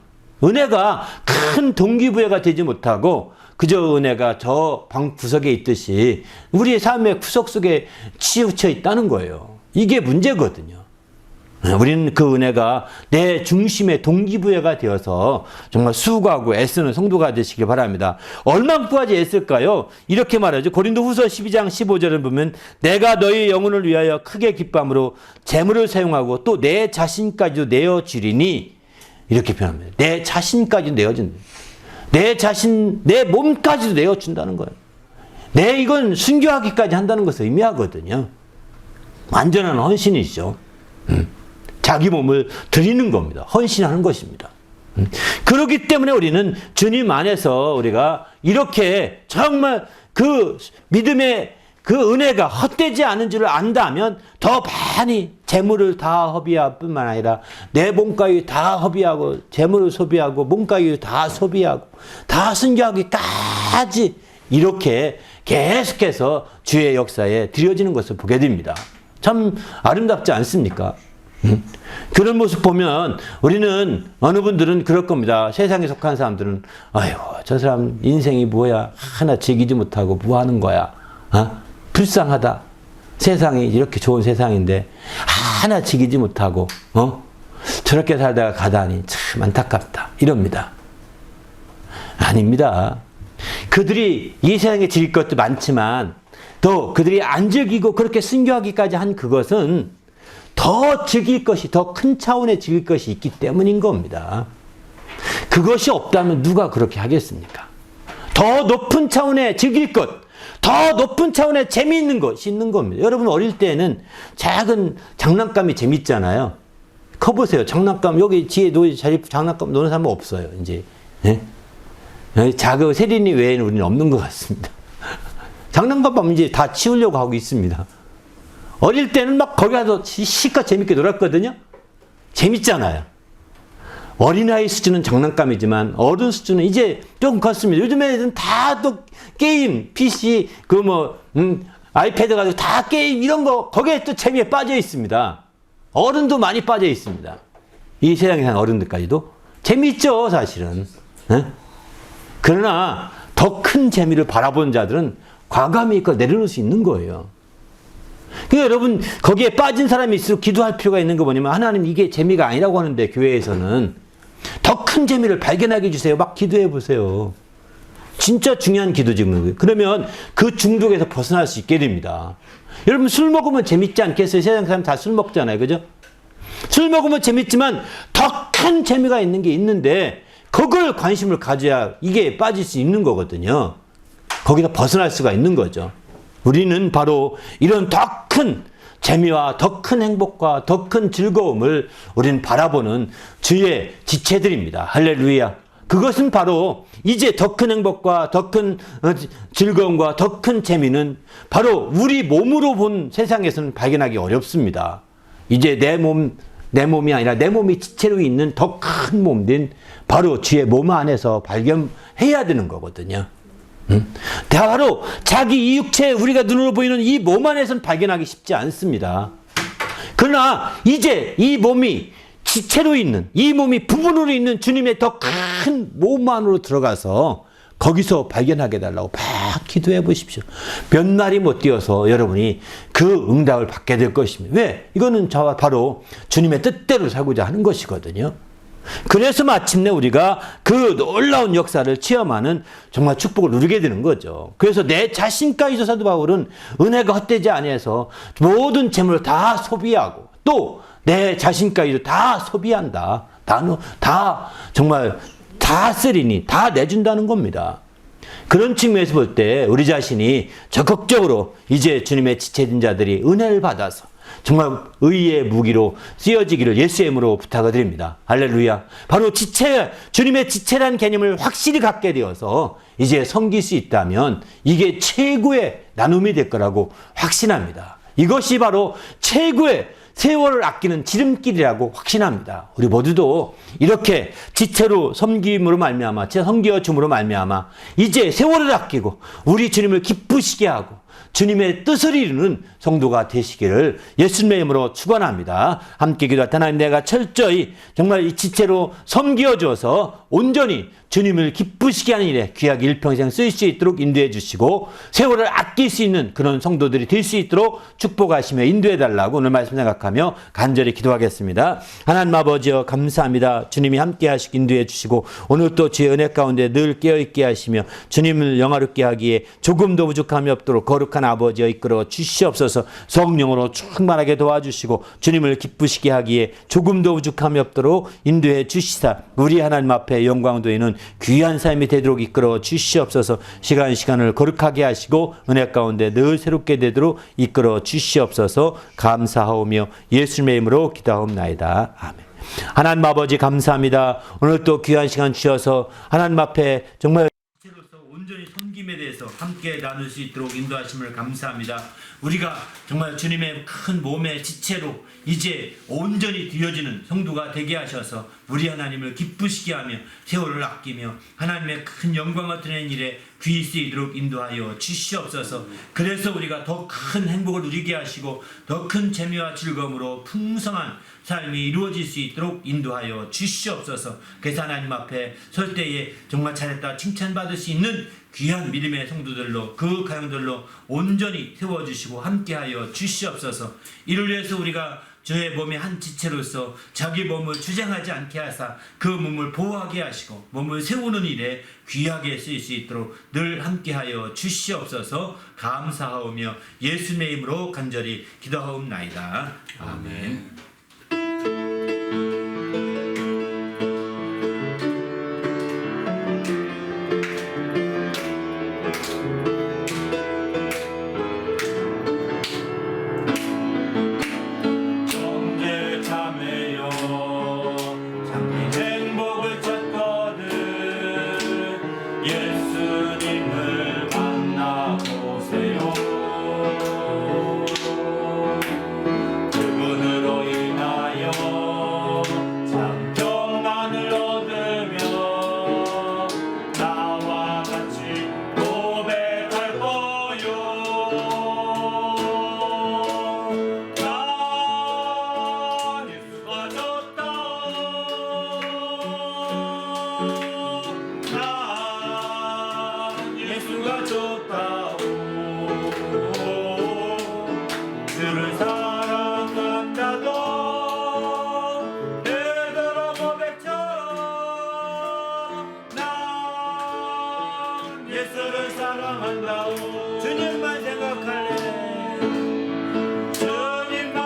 은혜가 큰 동기부여가 되지 못하고 그저 은혜가 저 방 구석에 있듯이 우리의 삶의 구석 속에 치우쳐 있다는 거예요. 이게 문제거든요. 우리는 그 은혜가 내 중심의 동기부여가 되어서 정말 수고하고 애쓰는 성도가 되시길 바랍니다. 얼마까지 애쓸까요? 이렇게 말하죠. 고린도후서 12장 15절을 보면 내가 너희 영혼을 위하여 크게 기뻐함으로 재물을 사용하고 또 내 자신까지도 내어주리니, 이렇게 표현합니다. 내 자신까지도 내어준다. 내 몸까지도 내어준다는 거예요. 이건 순교하기까지 한다는 것을 의미하거든요. 완전한 헌신이죠. 자기 몸을 드리는 겁니다. 헌신하는 것입니다. 그렇기 때문에 우리는 주님 안에서 우리가 이렇게 정말 그 믿음의 그 은혜가 헛되지 않은 줄을 안다면 더 많이 재물을 다 허비할 뿐만 아니라 내 몸가위 다 허비하고 재물을 소비하고 몸가위 다 소비하고 다 순교하기까지 이렇게 계속해서 주의 역사에 드려지는 것을 보게 됩니다. 참 아름답지 않습니까? 그런 모습 보면 우리는, 어느 분들은 그럴 겁니다. 세상에 속한 사람들은 아이고 저 사람 인생이 뭐야, 하나 즐기지 못하고 뭐 하는 거야, 불쌍하다. 세상이 이렇게 좋은 세상인데 하나 즐기지 못하고 저렇게 살다가 가다니 참 안타깝다, 이럽니다. 아닙니다. 그들이 이 세상에 즐길 것도 많지만 또 그들이 안 즐기고 그렇게 순교하기까지 한 그것은 더 더 즐길 것이, 더 큰 차원의 즐길 것이 있기 때문인 겁니다. 그것이 없다면 누가 그렇게 하겠습니까? 더 높은 차원의 즐길 것, 더 높은 차원의 재미있는 것이 있는 겁니다. 여러분 어릴 때는 작은 장난감이 재밌잖아요. 커보세요. 장난감 여기 뒤에 장난감 노는 사람은 없어요. 이제 예? 작은 세린이 외에는 우리는 없는 것 같습니다. 장난감 이제 다 치우려고 하고 있습니다. 어릴 때는 막 거기 가서 실컷 재밌게 놀았거든요. 재밌잖아요. 어린아이 수준은 장난감이지만 어른 수준은 이제 조금 컸습니다. 요즘 애들은 다 또 게임, PC, 아이패드 가지고 다 게임 이런 거 거기에 또 재미에 빠져 있습니다. 어른도 많이 빠져 있습니다. 이 세상에 사는 어른들까지도 재미있죠, 사실은. 네? 그러나 더 큰 재미를 바라보는 자들은 과감히 그걸 내려놓을 수 있는 거예요. 그러니까 여러분 거기에 빠진 사람이 있을수록 기도할 필요가 있는 거 뭐냐면 하나님 이게 재미가 아니라고 하는데 교회에서는 더 큰 재미를 발견하게 해주세요. 막 기도해 보세요. 진짜 중요한 기도지. 그러면 그 중독에서 벗어날 수 있게 됩니다. 여러분 술 먹으면 재밌지 않겠어요? 세상 사람 다 술 먹잖아요. 그죠? 술 먹으면 재밌지만 더 큰 재미가 있는 게 있는데 그걸 관심을 가져야 이게 빠질 수 있는 거거든요. 거기서 벗어날 수가 있는 거죠. 우리는 바로 이런 더 큰 재미와 더 큰 행복과 더 큰 즐거움을 우리는 바라보는 주의 지체들입니다. 할렐루야. 그것은 바로 이제 더 큰 행복과 더 큰 즐거움과 더 큰 재미는 바로 우리 몸으로 본 세상에서는 발견하기 어렵습니다. 이제 내 몸이 아니라 내 몸이 지체로 있는 더 큰 몸인 바로 주의 몸 안에서 발견해야 되는 거거든요. 바로 자기 이 육체 우리가 눈으로 보이는 이 몸 안에서는 발견하기 쉽지 않습니다. 그러나 이제 이 몸이 지체로 있는 이 몸이 부분으로 있는 주님의 더 큰 몸 안으로 들어가서 거기서 발견하게 달라고 막 기도해 보십시오. 몇 날이 못 뛰어서 여러분이 그 응답을 받게 될 것입니다. 왜? 이거는 저와 바로 주님의 뜻대로 살고자 하는 것이거든요. 그래서 마침내 우리가 그 놀라운 역사를 체험하는 정말 축복을 누리게 되는 거죠. 그래서 내 자신까지도 사도 바울은 은혜가 헛되지 아니해서 모든 재물을 다 소비하고 또 내 자신까지도 다 소비한다. 다 정말 다 쓰리니 다 내준다는 겁니다. 그런 측면에서 볼 때 우리 자신이 적극적으로 이제 주님의 지체된 자들이 은혜를 받아서 정말 의의 무기로 쓰여지기를 예수의 이름으로 부탁을 드립니다. 할렐루야. 바로 지체, 주님의 지체라는 개념을 확실히 갖게 되어서 이제 섬길 수 있다면 이게 최고의 나눔이 될 거라고 확신합니다. 이것이 바로 최고의 세월을 아끼는 지름길이라고 확신합니다. 우리 모두도 이렇게 지체로 섬김으로 말미암아, 섬겨 줌으로 말미암아 이제 세월을 아끼고 우리 주님을 기쁘시게 하고 주님의 뜻을 이루는 성도가 되시기를 예수님의 이름으로 축원합니다. 함께 기도할 때 하나님 내가 철저히 정말 이 지체로 섬겨줘서 온전히 주님을 기쁘시게 하는 일에 귀하게 일평생 쓸 수 있도록 인도해 주시고 세월을 아낄 수 있는 그런 성도들이 될 수 있도록 축복하시며 인도해 달라고 오늘 말씀 생각하며 간절히 기도하겠습니다. 하나님 아버지여 감사합니다. 주님이 함께 하시고 인도해 주시고 오늘 또 주의 은혜 가운데 늘 깨어있게 하시며 주님을 영화롭게 하기에 조금도 부족함이 없도록 거룩한 아버지여 이끌어 주시옵소서. 성령으로 충만하게 도와주시고 주님을 기쁘시게 하기에 조금도 부족함이 없도록 인도해 주시사 우리 하나님 앞에 영광 도에는 귀한 삶이 되도록 이끌어 주시옵소서. 시간을 거룩하게 하시고 은혜 가운데 늘 새롭게 되도록 이끌어 주시옵소서. 감사하오며 예수님의 이름으로 기도하옵나이다. 아멘. 하나님 아버지 감사합니다. 오늘 또 귀한 시간 주셔서 하나님 앞에 정말 온전히 섬김에 대해서 함께 나눌 수 있도록 인도하심을 감사합니다. 우리가 정말 주님의 큰 몸의 지체로 이제 온전히 되어지는 성도가 되게 하셔서 우리 하나님을 기쁘시게 하며 세월을 아끼며 하나님의 큰 영광을 드리는 일에 귀히 쓰이도록 인도하여 주시옵소서. 그래서 우리가 더 큰 행복을 누리게 하시고 더 큰 재미와 즐거움으로 풍성한 삶이 이루어질 수 있도록 인도하여 주시옵소서. 그래서 하나님 앞에 설 때에 정말 잘했다 칭찬받을 수 있는 귀한 믿음의 성도들로 그 가정들로 온전히 세워주시고 함께하여 주시옵소서. 이를 위해서 우리가 주의 몸의 한 지체로서 자기 몸을 주장하지 않게 하사 그 몸을 보호하게 하시고 몸을 세우는 일에 귀하게 쓰일 수 있도록 늘 함께하여 주시옵소서. 감사하오며 예수님의 이름으로 간절히 기도하옵나이다. 아멘. 예수를 사랑한다오. 주님만 생각할래. 주님만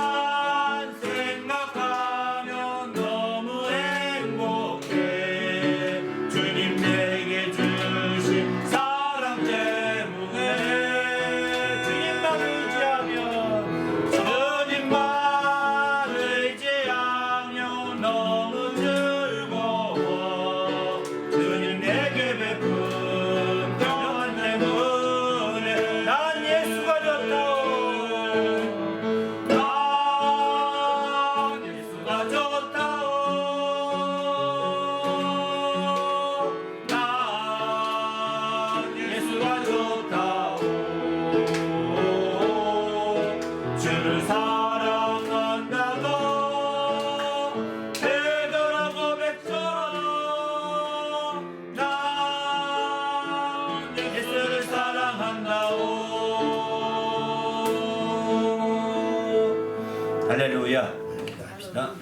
생각하면 너무 행복해. 주님 내게 주신 사랑 때문에 주님만 의지하면 너무 즐거워. 주님 내게 베푼 주를 사랑한다고 베드로 고백처럼 난 예수를 사랑한다오. 할렐루야. 기도합시다.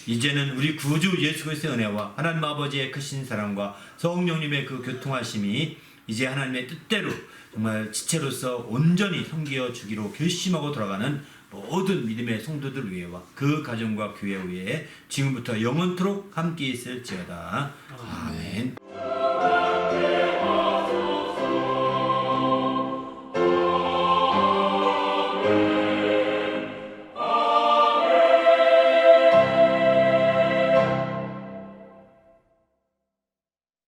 이제는 우리 구주 예수 그리스도의 은혜와 하나님 아버지의 크신 사랑과 성령님의 그 교통하심이 이제 하나님의 뜻대로 정말 지체로서 온전히 섬겨 주기로 결심하고 돌아가는 모든 믿음의 성도들 위에와 그 가정과 교회 위에 지금부터 영원토록 함께 있을지어다. 아멘.